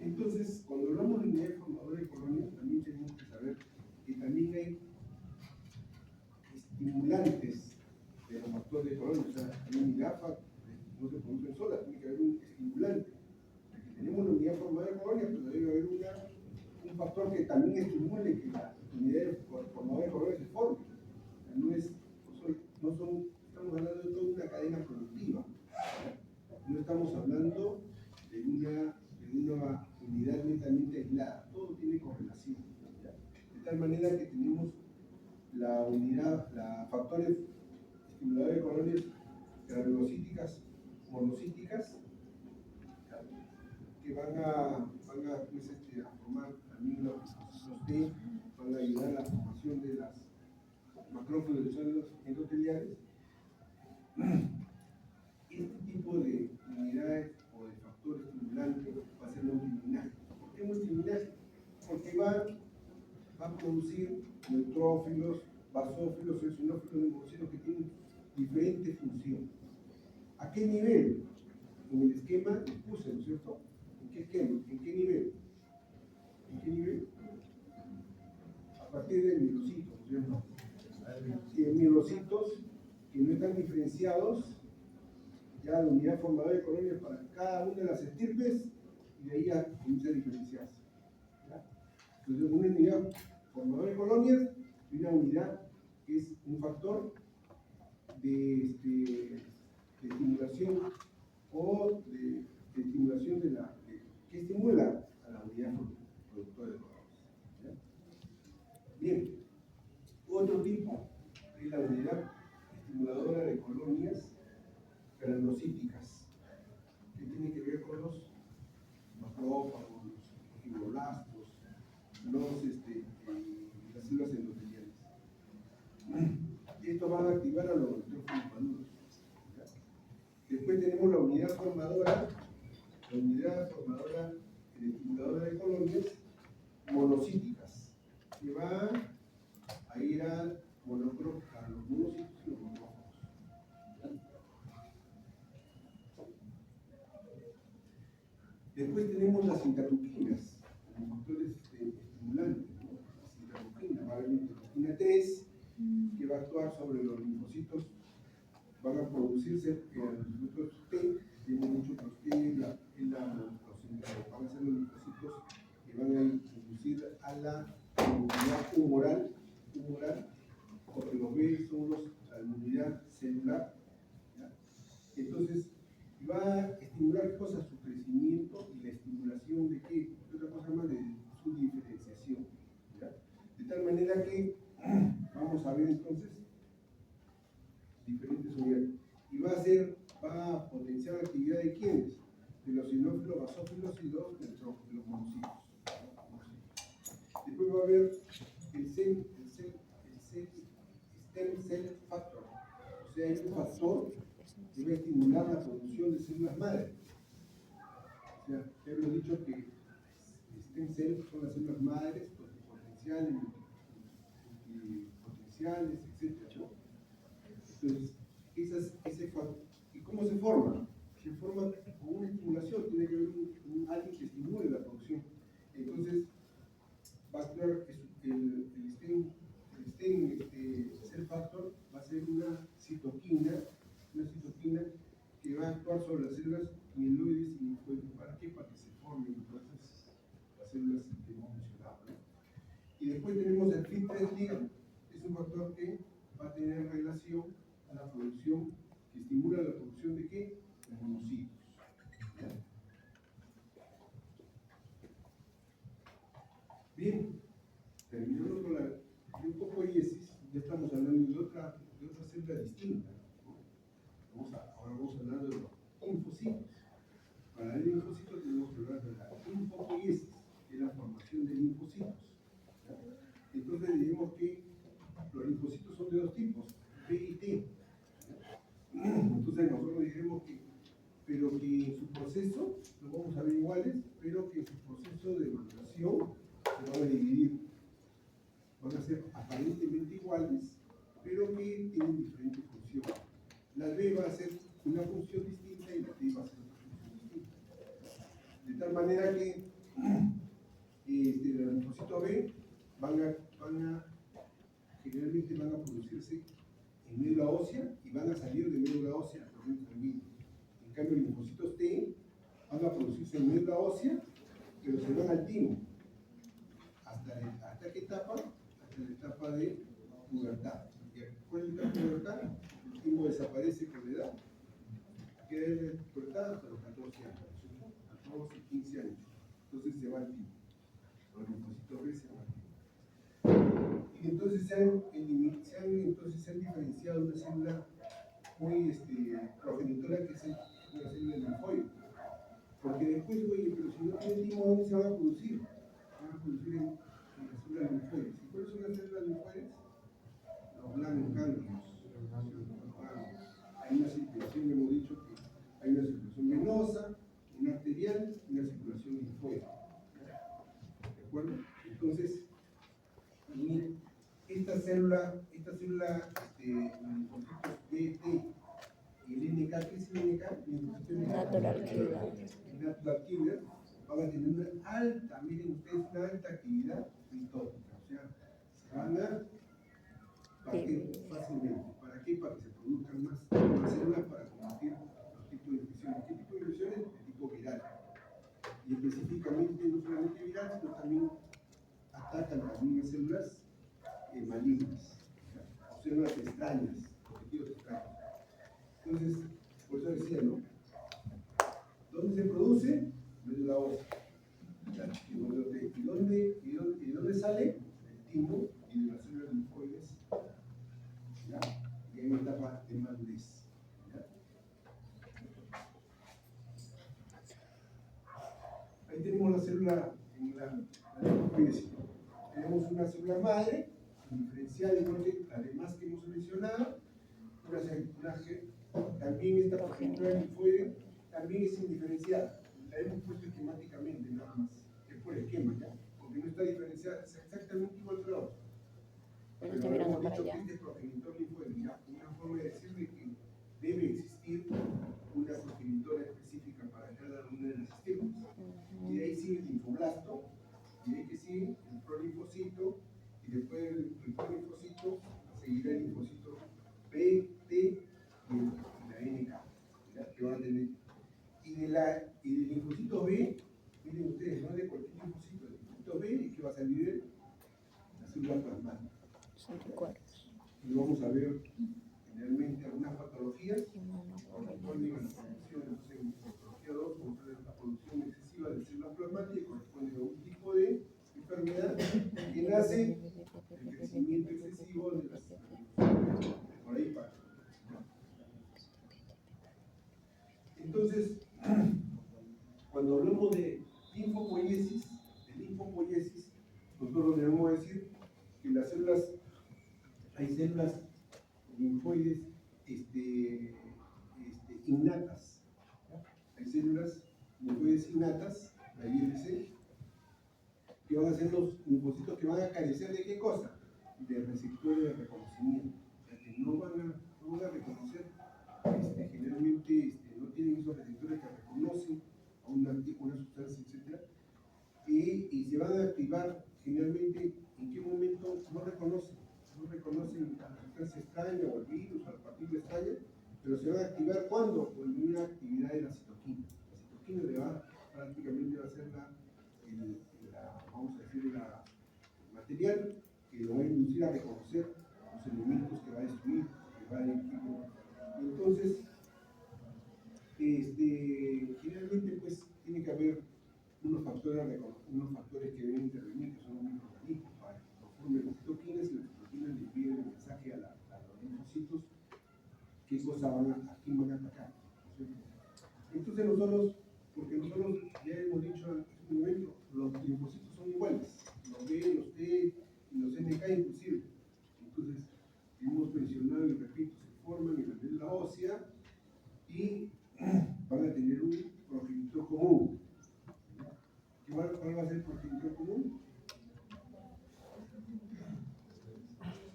Entonces, cuando hablamos de unidades formadoras de colonias, también tenemos que saber que también hay estimulantes de los factores de colonias. O sea, una GAFA no se produce sola, tiene que haber un estimulante. tenemos una unidad formada de colonias, pero debe haber un factor que también estimule que la unidad formada de colonias se forme. Estamos hablando de toda una cadena productiva. No estamos hablando de una unidad netamente aislada. Todo tiene correlación. ¿Ya? De tal manera que tenemos factores estimuladores de colonias granulocíticas, monocíticas, que van a formar aminoácidos T, van a ayudar a la formación de las macrófagos de suelos endoteliales. Este tipo de unidades o de factor estimulante va a ser multiminágeno. ¿Por qué multiminágeno? Porque va a producir neutrófilos, basófilos, eosinófilos, neumocitos que tienen diferentes funciones. ¿A qué nivel? En el esquema les puse, ¿no es cierto? ¿En qué esquema? ¿En qué nivel? ¿En qué nivel? A partir del mielocito, ¿no es cierto? Si hay mielocitos que no están diferenciados, ya la unidad formadora de colonias para cada una de las estirpes, y de ahí ya comienza a diferenciarse. ¿Ya? Entonces, una unidad formadora de colonias y una unidad que es un factor de estimulación o de estimulación que estimula a la unidad productora de colonias. ¿Ya? Bien, otro tipo es la unidad estimuladora de colonias granulocíticas, que tiene que ver con los macrófagos, los fibroblastos, las células endoteliales. Esto va a activar a los neutrófilos maduros. Después tenemos la unidad formadora estimuladora de colonias monocíticas, que va a ir a los monocitos y los macrófagos. Después tenemos las interleuquinas, como factores estimulantes, ¿no? Las interleuquinas, va a haber interleuquina 3, que va a actuar sobre los linfocitos, van a producirse los linfocitos T, tienen muchos T, van a ser los linfocitos que van a inducir a la inmunidad humoral, porque los B son la inmunidad celular. ¿Ya? Entonces, va a estimular cosas, su crecimiento y la estimulación de qué, otra cosa más, de su diferenciación. ¿Ya? De tal manera que vamos a ver entonces diferentes unidades. Y va a potenciar la actividad de quiénes? De los sinófilos, basófilos y los neutrófilos, monocitos. Después va a haber el stem cell factor. O sea, hay un factor que va a estimular la producción de células madre. O sea, ya hemos dicho que stem cells son las células madres, potenciales, multipotenciales, etc. Entonces, ¿y cómo se forma? Se forma con una estimulación, tiene que haber alguien que estimule la producción. Entonces, va a actuar el stem cell factor, va a ser una citoquina que va a actuar sobre las células mieloides y linfoides. ¿Para qué? Para que se formen entonces las células que hemos mencionado, ¿no? Y después tenemos el FIT3 ligand, es un factor que va a tener relación a la producción, que estimula la producción de ¿qué? De monocitos. ¿Ya? Bien, terminando con la glucopoiesis, ya estamos hablando de otra célula distinta, ¿no? Ahora vamos a hablar de los linfocitos. Para el linfocito tenemos que hablar de la linfopoiesis, que es la formación de linfocitos. ¿Ya? Entonces dijimos que los linfocitos son de dos tipos, B y T. ¿Ya? Entonces nosotros dijimos pero que en su proceso, lo vamos a ver iguales, pero que en su proceso de maduración se van a dividir. Van a ser aparentemente iguales, pero que tienen diferentes funciones. La B va a ser una función distinta y la T va a ser otra función distinta. De tal manera que los linfocitos B generalmente van a producirse en médula ósea y van a salir de médula ósea a corriente sanguínea. En cambio, los linfocitos T van a producirse en médula ósea, pero se van al timo. ¿Hasta qué etapa? Hasta la etapa de pubertad. ¿Cuál es la etapa de pubertad? El timo desaparece con la edad. ¿Qué es la pubertad? Hasta los 14 años, 14, 15 años. Entonces se va al timo. Los linfocitos B se van al timo. Y entonces se han diferenciado una célula muy progenitora que es una célula linfoide. Porque después, oye, pero si no tiene timo, ¿dónde se van a producir? Se van a producir en las células linfoides. ¿Y cuáles son las células linfoides? Los ganglios. Hay una circulación, hemos dicho que hay una circulación venosa, una arterial y una circulación linfoide. ¿De acuerdo? Entonces, esta célula linfocitos B, T y el NK, ¿qué es el NK? Natural killer. Natural killer van a tener una alta, miren ustedes, una alta actividad mitótica. O sea, se van a partir fácilmente. ¿Para qué? Para que se produzcan más células para combatir los tipos de infecciones. ¿Qué tipo de infecciones? De tipo viral. Y específicamente, no solamente viral, sino también atacan las mismas células malignas, o células extrañas, objetivos extraños. Entonces, por eso decía, ¿no? ¿Dónde se produce? Médula ósea. ¿Y dónde sale? El timo y de las células linfoides. ¿Ya? Y hay una etapa de madurez. ¿Ya? Ahí tenemos la célula en la linfoides. Tenemos una célula madre, diferenciada igual que las demás que hemos mencionado. También esta progenitora linfoide también es indiferenciada. La hemos puesto esquemáticamente nada más. Es por esquema, ¿ya? Porque no está diferenciada, es exactamente igual que la otra. Pero está mirando para hemos dicho allá. que este progenitor linfoide, ¿ya? Una forma de decirle que debe existir una progenitora específica para cada una de las esquemas. Y de ahí sigue el linfoblasto, y de ahí que sigue el prolinfocito, y después del prolinfocito seguirá el linfocito B, T y la NK, ¿ya? Que van a tener. Y del linfocito B, miren ustedes, no de cualquier linfocito, el linfocito B, que va a salir de la célula plasmática. Anticuerpos. Y vamos a ver generalmente algunas patologías corresponden a la producción, entonces en patología 2 vamos a ver la producción excesiva de células plasmáticas, corresponde a un tipo de enfermedad que nace del crecimiento excesivo de las células. Por ahí para. Entonces, cuando hablamos de linfopoiesis, nosotros debemos decir que las células, hay células linfoides innatas. Hay células linfoides innatas, la ILC, que van a ser los linfocitos que van a carecer de qué cosa? De receptores de reconocimiento. O sea, que no van a reconocer, generalmente no tienen esos receptores que reconocen a una sustancia, etc. Y se van a activar generalmente, ¿en qué momento? No reconocen a la sustancia extraña o al virus, a la partícula extraña, pero se van a activar ¿cuándo? Con una actividad de la citoquina. La citoquina prácticamente va a ser vamos a decir, el material que lo va a inducir a reconocer los elementos que va a destruir, que va a dirigir. Entonces, generalmente pues tiene que haber unos factores que deben intervenir, que son los microorganismos, para que conformen las citoquinas, y las citoquinas le envíen el mensaje a los linfocitos qué cosa a quién van a atacar. Entonces porque nosotros ya hemos dicho en este momento, los linfocitos son iguales, los B, los T y los NK inclusive. Entonces, hemos mencionado y repito, se forman en la médula ósea y van a tener un progenitor común. ¿Cuál va a ser el progenitor común?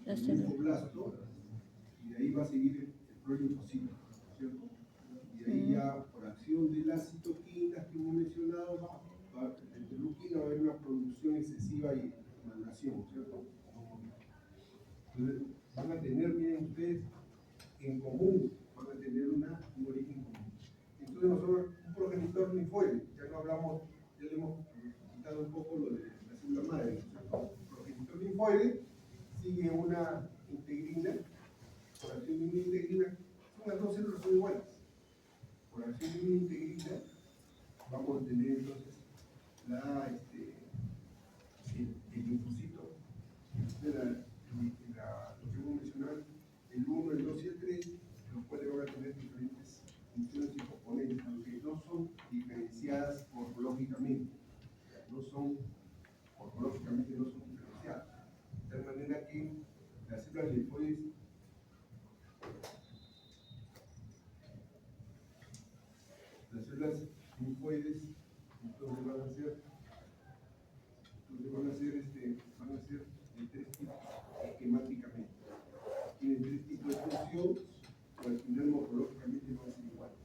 El linfoblasto, y de ahí va a seguir el prolinfocito, ¿cierto? Y ahí ya por acción de las citoquinas que hemos mencionado, la interleuquina va a haber una producción excesiva y maduración, ¿cierto? Entonces van a tener, miren ustedes, en común, van a tener un origen común. Entonces nosotros, un progenitor linfoide, ya iguales. Por acción íntegra vamos a tener entonces el linfocito, lo que hemos mencionado, el 1, el 2 y el 3, los cuales van a tener diferentes funciones y componentes, aunque no son diferenciadas morfológicamente, no son diferenciadas. De tal manera que las células linfoides entonces van a ser de tres tipos esquemáticamente. Tienen tres tipos de función, pero al final morfológicamente van a ser iguales.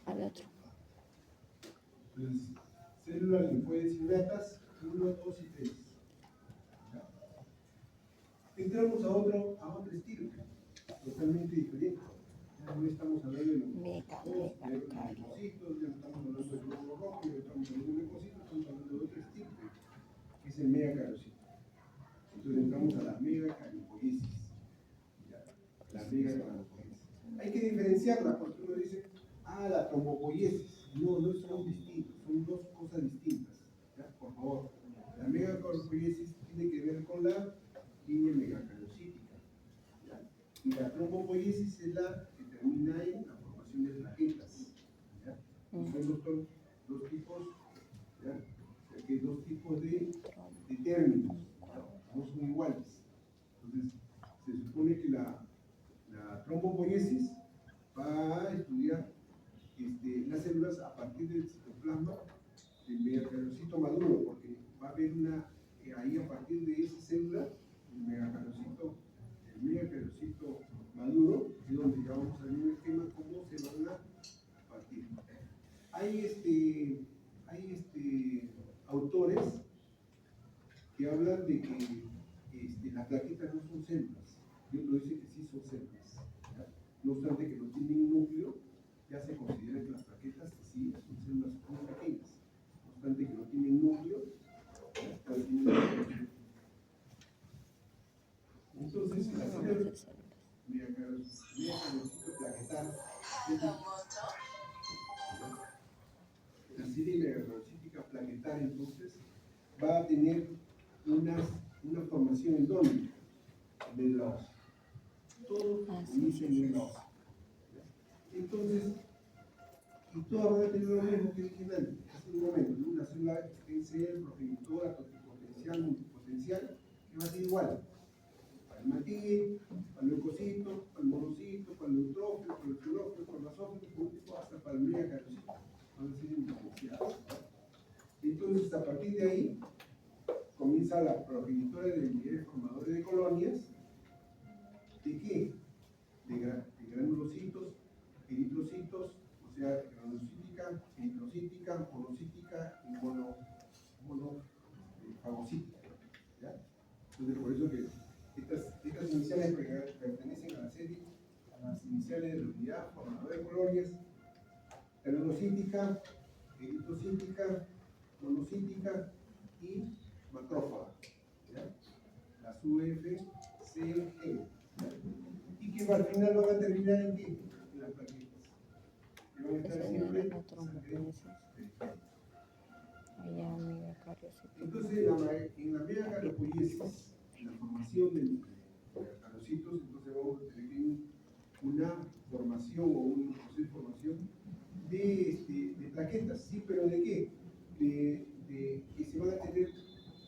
Al otro. Entonces, células linfoides innatas, 1, 2 y 3. Entramos a otro estilo, totalmente diferente. Ya no estamos hablando de los linfocitos, ya no estamos hablando del globo rojo, ya no estamos hablando de leucocitos, estamos hablando de otro estilo, que es el megacarocito. Entonces entramos a la megacariopoiesis. La megacariopoiesis. Hay que diferenciarla porque uno dice, la trombopoiesis. No son distintos, son dos cosas distintas. ¿Ya? Por favor, la megacariopoiesis tiene que ver con la línea megacariocítica. Y la trombopoiesis es la que termina en la formación de plaquetas. ¿Ya? Y son dos tipos, ¿ya? O sea que dos tipos de términos, no son iguales. Entonces, se supone que la trombopoiesis va a estudiar las células a partir del citoplasma del megacarocito maduro, porque va a haber ahí a partir de esa célula, el megacarocito maduro, es donde ya vamos a ver un esquema cómo se van a partir. Hay autores que hablan de que las plaquetas no son células, y otros dicen que sí son células. ¿Ya? No obstante que no tienen núcleo, ya se considera que las plaquetas sí son células muy pequeñas. No obstante que no tienen núcleo, entonces la célula megacarocito plaquetal, la serie megacarocítica plaquetal, entonces va a tener una formación en dónde? En el médula ósea. Todo inicia en el médula ósea. Entonces, y todas van a tener lo mismo que dije antes, hace un momento, una célula extensor, progenitora, totipotencial, multipotencial, que va a ser igual. Para el matíe, para el leucocito, para el monocito, para el neutrófilo, para el eosinófilo, para el basófilo, por último, hasta para el megacarocito. Van a ser diferenciados. Entonces, a partir de ahí, comienza la progenitora de niveles formadores de colonias. ¿De qué? De granulocitos, eritrocitos, o sea, granulocítica, eritrocítica, monocítica y monofagocítica. ¿Ya? Entonces, por eso que estas iniciales pertenecen a la serie, a las iniciales de la unidad formadora de colonias, granulocítica, eritrocítica, monocítica y macrófaga. ¿Ya? Las UFCG. Y que al final van a terminar en qué? En las plaquetas. Que van a estar siempre en entonces, en la megacariopoiesis, en la formación de megacarocitos, entonces vamos a tener una formación o un proceso de formación de plaquetas, ¿sí? ¿Pero de qué? Que se van a tener,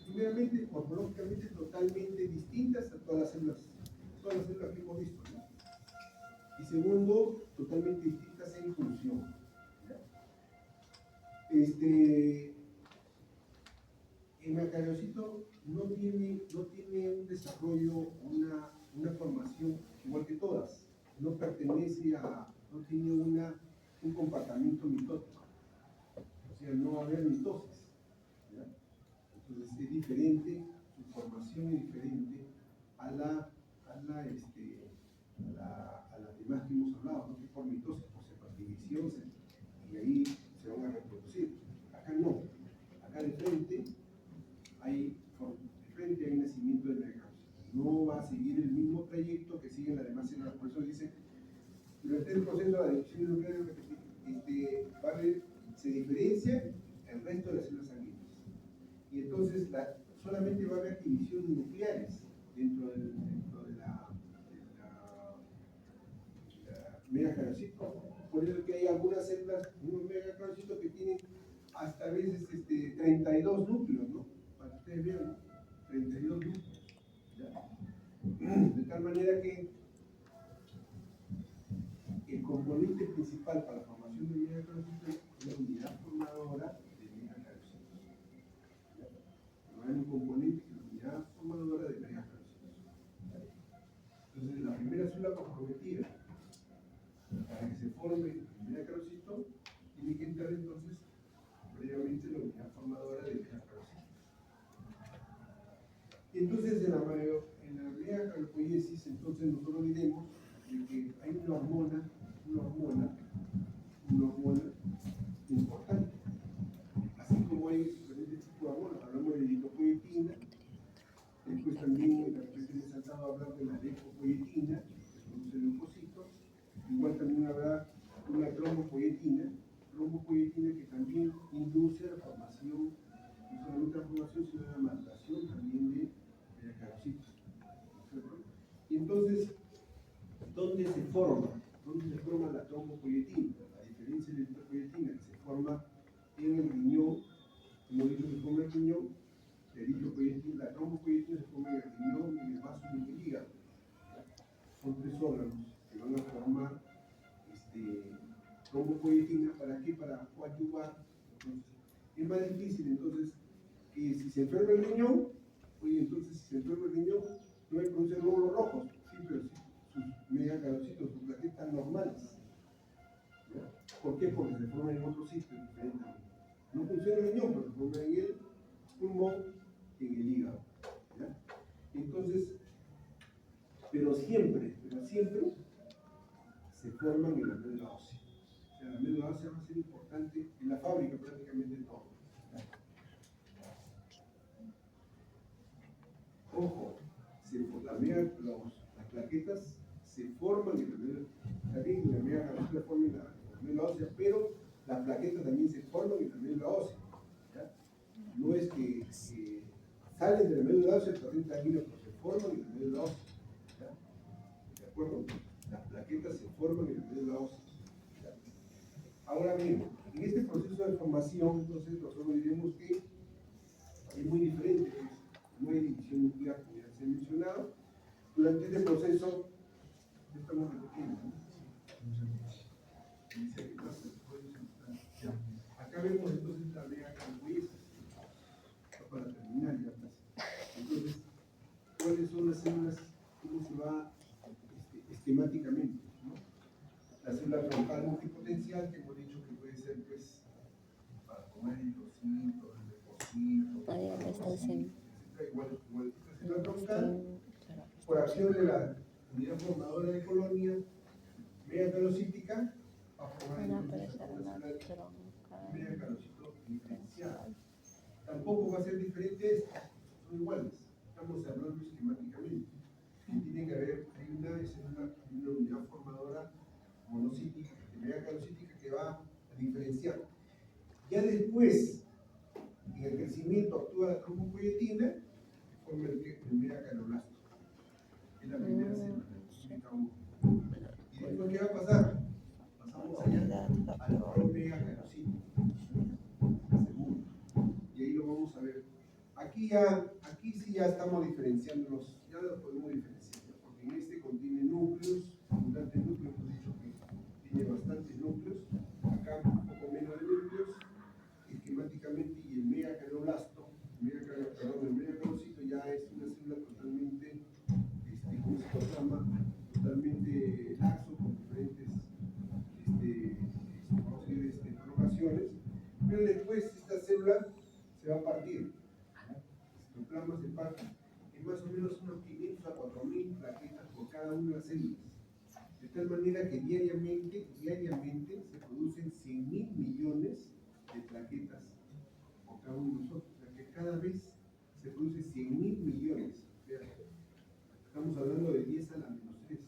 primeramente, morfológicamente totalmente distintas a todas las células que hemos visto, ¿no? Y segundo, totalmente distintas en función. El megacarocito no tiene un desarrollo, una formación igual que todas. No tiene un comportamiento mitótico. O sea, no va a haber mitosis. ¿Ya? Entonces es diferente, su formación es diferente a las demás que hemos hablado, ¿no? Que por mitosis, por separativización, y ahí se van a reproducir. Acá no. Acá de frente hay nacimiento de megacarocito. No va a seguir el mismo trayecto que sigue protegen las demás células. Por eso dice, durante el proceso de la división nuclear va a haber, se diferencia el resto de las células sanguíneas. Y entonces solamente va a haber divisiones nucleares dentro de la megacarocito. Por eso que hay algunas células, unos megacarocitos que tienen hasta a veces 32 núcleos, ¿no? Para que ustedes vean, ¿no? 32 núcleos. ¿Ya? De tal manera que el componente principal para la formación de megacarocitos es la unidad formadora de megacarocitos. Hay un componente que es la unidad formadora de megacarocitos. Entonces, la primera célula comprometida para que se forme el megacarocito tiene que entrar entonces previamente la unidad formadora de megacarocitos. Y entonces en la megacaropoiesis, entonces nosotros diremos de que hay una hormona importante. Así como hay diferentes tipos de hormonas, hablamos de eritropoietina, después también la vez me he saltado a hablar de la lipopoietina, que produce leucocitos, igual también habrá una trombopoietina que también induce a la formación, no solamente la formación, sino la maduración también de megacarocitos. Y entonces, ¿dónde se forma la trombopoietina? A diferencia de la eritropoietina, que se forma en el riñón, como dicho, se forma en el riñón, la trombopoietina se forma en el riñón, en el vaso y en el hígado. Son tres órganos que van a formar trombopoietina. ¿Para qué? Para coadyuvar. Entonces, es más difícil, entonces, que si se enferma el riñón, entonces si se enferma el riñón, no hay produce glóbulos rojos, sí, pero sí, sus megacarocitos, sus plaquetas normales. ¿Ya? ¿Por qué? Porque se forman en otros sitios diferentes. No funciona el riñón, pero se forma en el pulmón, en el hígado. ¿Ya? Entonces, pero siempre se forman en la médula ósea. O sea, la médula ósea va a ser importante en la fábrica prácticamente de todo. Ojo, las plaquetas se forman en la médula, también la megacarocita forma en la médula ósea, pero las plaquetas también se forman en la médula ósea. ¿Ya? No es que salen de la médula ósea el torrente sanguíneo, pero se forman en la médula ósea. ¿Ya? ¿De acuerdo? Las plaquetas se forman en la médula ósea. ¿Ya? Ahora bien, en este proceso de formación, entonces nosotros diremos que es muy diferente, pues, no hay división nuclear, como ya se ha mencionado. Durante este proceso, ya estamos repitiendo, ¿no? Acá vemos entonces la megacariopoiesis, para terminar ya casi. Entonces, ¿cuáles son las células? ¿Cómo se va esquemáticamente? ¿No? La célula troncal multipotencial, que hemos dicho que puede ser, pues, para comer hidrocitos, leucocitos, igual esta célula troncal, por acción de la unidad formadora de colonia megacarocítica, va a formar entonces la célula megacarocito diferencial. Tampoco va a ser diferente esto, son iguales, estamos hablando esquemáticamente. Tiene que haber, hay una unidad formadora monocítica, megacarocítica, que va a diferenciar. Ya después, en el crecimiento actúa la trombopoietina, que forma el megacaroblasto. Es la primera célula, y después, ¿qué va a pasar? Pasamos allá al promegacarocito, la segunda. Y ahí lo vamos a ver. Aquí sí ya estamos diferenciándolos, ya los podemos diferenciar, porque en este contiene núcleos, abundantes núcleos, hemos dicho que tiene bastantes núcleos, acá un poco menos de núcleos, esquemáticamente, y el megacaroblasto, el megacarocito ya es una célula totalmente, ¿cómo se llama? Totalmente laxo, con diferentes prolongaciones, pero después esta célula se va a partir. El citoplasma se parte en más o menos unos 500 a 4000 plaquetas por cada una de las células. De tal manera que diariamente se producen 100.000 millones de plaquetas por cada uno de nosotros. O sea que cada vez se produce 100.000 millones. Estamos hablando de 10 a la menos 3.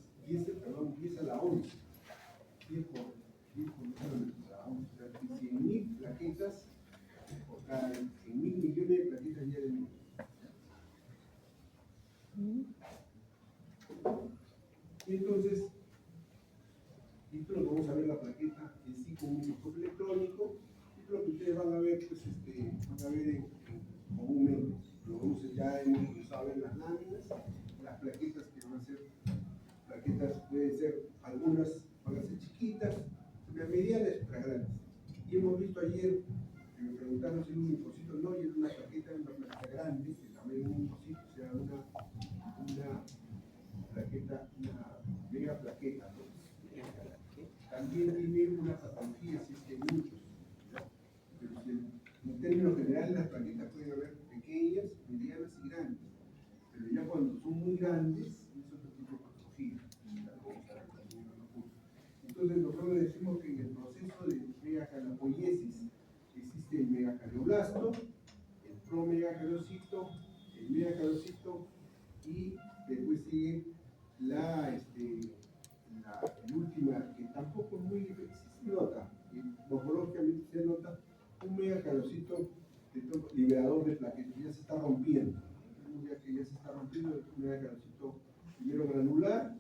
Y entonces, esto lo vamos a ver la plaqueta en sí con un microscopio electrónico. Esto es lo que ustedes van a ver, pues, van a ver comúnmente. Lo vamos a, ya hemos usado en las láminas, las plaquetas que van a ser, plaquetas pueden ser, algunas van a ser chiquitas, medianas, otras grandes. Y hemos visto ayer, que me preguntaron si era un linfocito, no, y era una plaqueta grande, que también es un linfocito, o sea, una plaqueta, una mega plaqueta, ¿no? También tiene una patología, si es que hay muchos, ¿ya? Pero en términos generales las plaquetas pueden haber pequeñas, medianas y grandes, pero ya cuando son muy grandes es otro tipo de patología. Entonces nosotros decimos que en el proceso de megacalopoiesis existe el megacardioblasto, el promegacardiocito, el megacardiocito y después sigue la última, que tampoco es muy, se nota, morfológicamente se nota, un megacardiocito liberador de plaquetas, ya se está rompiendo. Ya que ya se está rompiendo, un megacardiocito primero granular,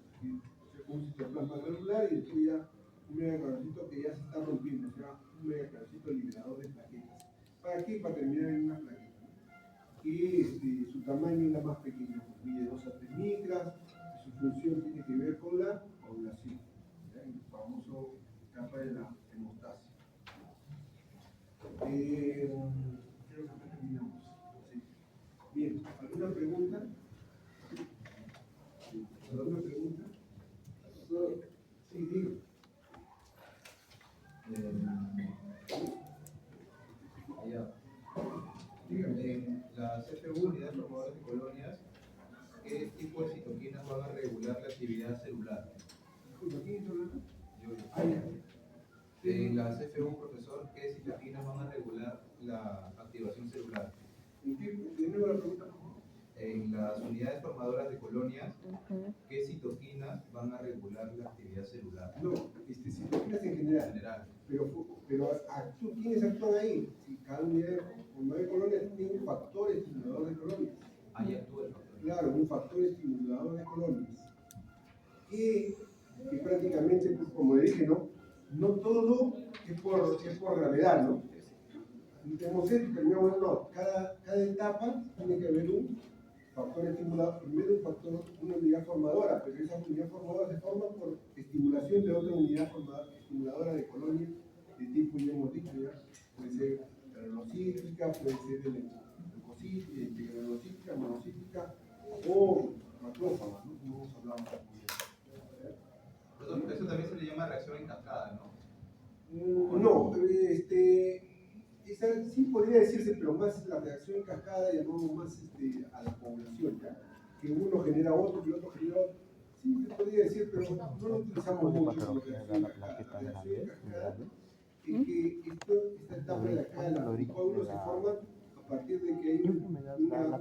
un citoplasma granular, y después ya un megacardiocito que ya se está rompiendo, o sea, un megacardiocito liberador de plaquetas. ¿Para qué? Para terminar en una plaqueta. Que su tamaño es la más pequeña, mide 2 a 3 micras, y su función tiene que ver con la coagulación, el famoso capa de la hemostasia. Creo que acá terminamos. Sí. Bien, ¿alguna pregunta? ¿Alguna pregunta? Sí, digo. En la CPU, unidad formadora de colonias, ¿qué tipo de citoquinas van a regular la actividad celular? ¿Quién está hablando? En la CPU, profesor, ¿qué citoquinas van a regular la activación celular? ¿De nuevo la pregunta? En las unidades formadoras de colonias, ¿qué citoquinas van a regular la actividad celular? No, citoquinas en general. Pero ¿quiénes actúan ahí? Si cada unidad de colonias tiene un factor estimulador de colonias. Ahí actúa el factor. Claro, un factor estimulador de colonias. Que prácticamente, pues, como le dije, no todo es por gravedad, ¿no? Tenemos esto, terminamos, no. Cada etapa tiene que haber un factor estimulador, primero una unidad formadora, pero esa unidad formadora se forma por estimulación de otra unidad estimuladora de colonia de tipo, ya hemos dicho, ya puede ser granulocítica, puede ser granulocítica, monocítica o macrófaga, ¿no? Como hemos hablado. Pero eso también se le llama reacción en cascada, ¿no? No, esa sí podría decirse, pero más la reacción en cascada llamamos más a la población, ¿ya? Que uno genera otro, que el otro genera otro. Sí, se podría decir, pero no lo utilizamos mucho como reacción en cascada. La reacción en cascada es que esta etapa de acá, la coágulos se forman a partir de que hay un sangrado, entra la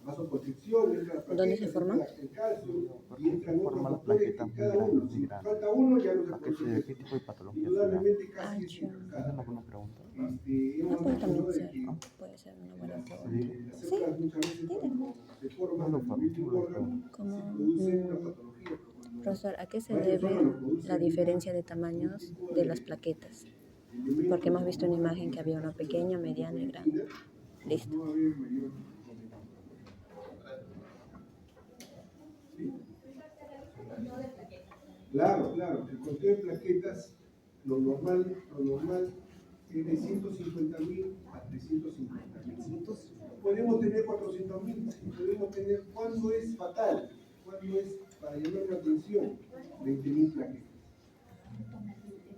vasoconstricción, entra la plaqueta, ¿Dónde se forma? El calcio, y entran otros factores que cada uno, si falta uno ya no se produce. ¿Qué tipo de patología Indudablemente casi es en cascada. ¿Es alguna pregunta? No puede también ser, ¿no? Puede ser una buena pregunta. Las células muchas veces cuando se forman No, a nivel de un órgano, Como, se produce una patología. Pero cuando profesor, ¿a qué se varios debe órganos producen la diferencia de tamaños de las plaquetas? Porque hemos visto una imagen que había una pequeña, mediana y grande. Listo. no va a haber mayor problema. ¿Sí? Claro, el conteo de plaquetas, lo normal es de 150.000 a 350.000. Podemos tener 400.000, podemos tener, ¿cuándo es fatal? ¿Cuándo es para llamar la atención? 20.000 plaquetas.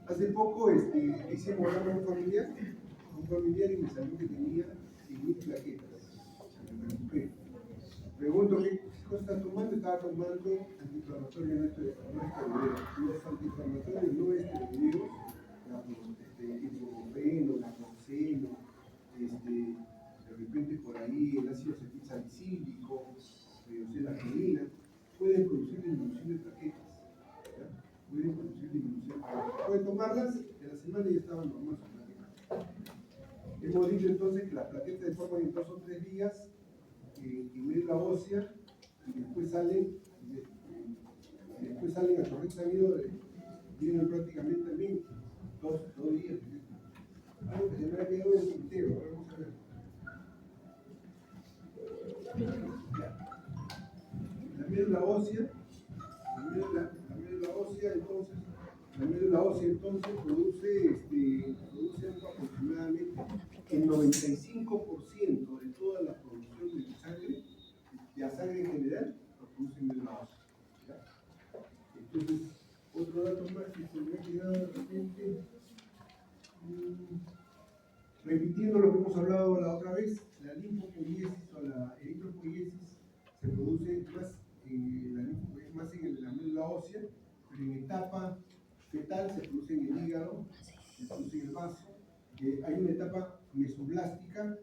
Hace poco hice morar a un familiar y me salió que tenía 100.000 plaquetas. Me preocupé. Pregunto, ¿qué cosa está tomando? Estaba tomando antiinflamatorios no esteroideos. Los antiinflamatorios no esteroideos, ibuprofeno, naproxeno, de repente por ahí el ácido salicílico, la aspirina, pueden producir disminución de plaquetas. ¿Ya? Pueden producir disminución de plaquetas. Pueden tomarlas, en la semana ya estaban normales sus plaquetas. Hemos dicho entonces que las plaquetas se forman en 2 o 3 días en médula ósea y después salen a torrente sanguíneo, vienen prácticamente también dos días. Algo que se me ha quedado en el tintero, ahora vamos a ver. La médula ósea, entonces, la médula ósea entonces produce aproximadamente el 95% de toda la producción de la sangre en general, lo produce médula ósea. ¿Ya? Entonces, otro dato más que se me ha quedado de repente, repitiendo lo que hemos hablado la otra vez, la linfopoiesis o la eritropoiesis se produce más en la médula ósea, pero en etapa fetal se produce en el hígado, se produce en el vaso. Hay una etapa mesoblástica,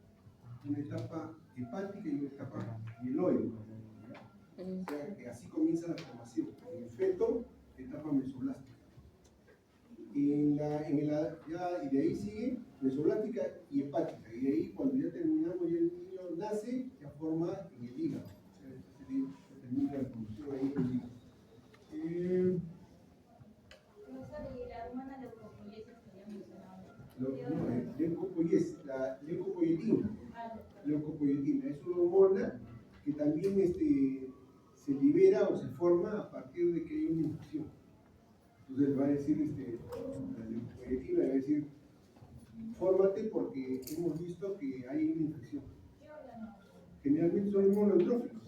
una etapa hepática y una etapa mieloide. O sea, que así comienza la formación. En el feto, etapa mesoblástica. Y de ahí sigue mesoblástica y hepática. Y de ahí, cuando ya terminamos, ya el niño nace, ya forma en el hígado. O sea, se termina la producción ahí en el hígado. La hormona leucopoiesis que ya mencionaba. La leucopoietina es una hormona que también se libera o se forma a partir de que hay una infección. Entonces va a decir la leucopoietina, va a decir, fórmate porque hemos visto que hay una infección. Generalmente son los neutrófilos.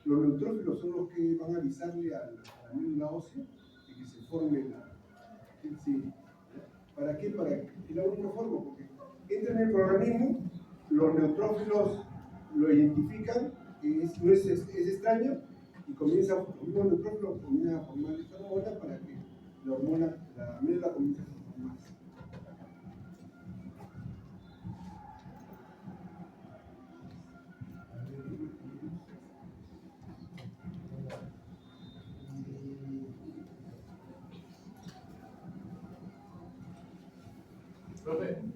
Los neutrófilos son los que van a avisarle a la médula ósea de que se forme la... Sí. ¿Para qué? Para que es la única forma, porque entra en el organismo, los neutrófilos lo identifican, es extraño, y los mismos neutrófilos comienzan a formar esta hormona para que la médula comience a formarse. Profe.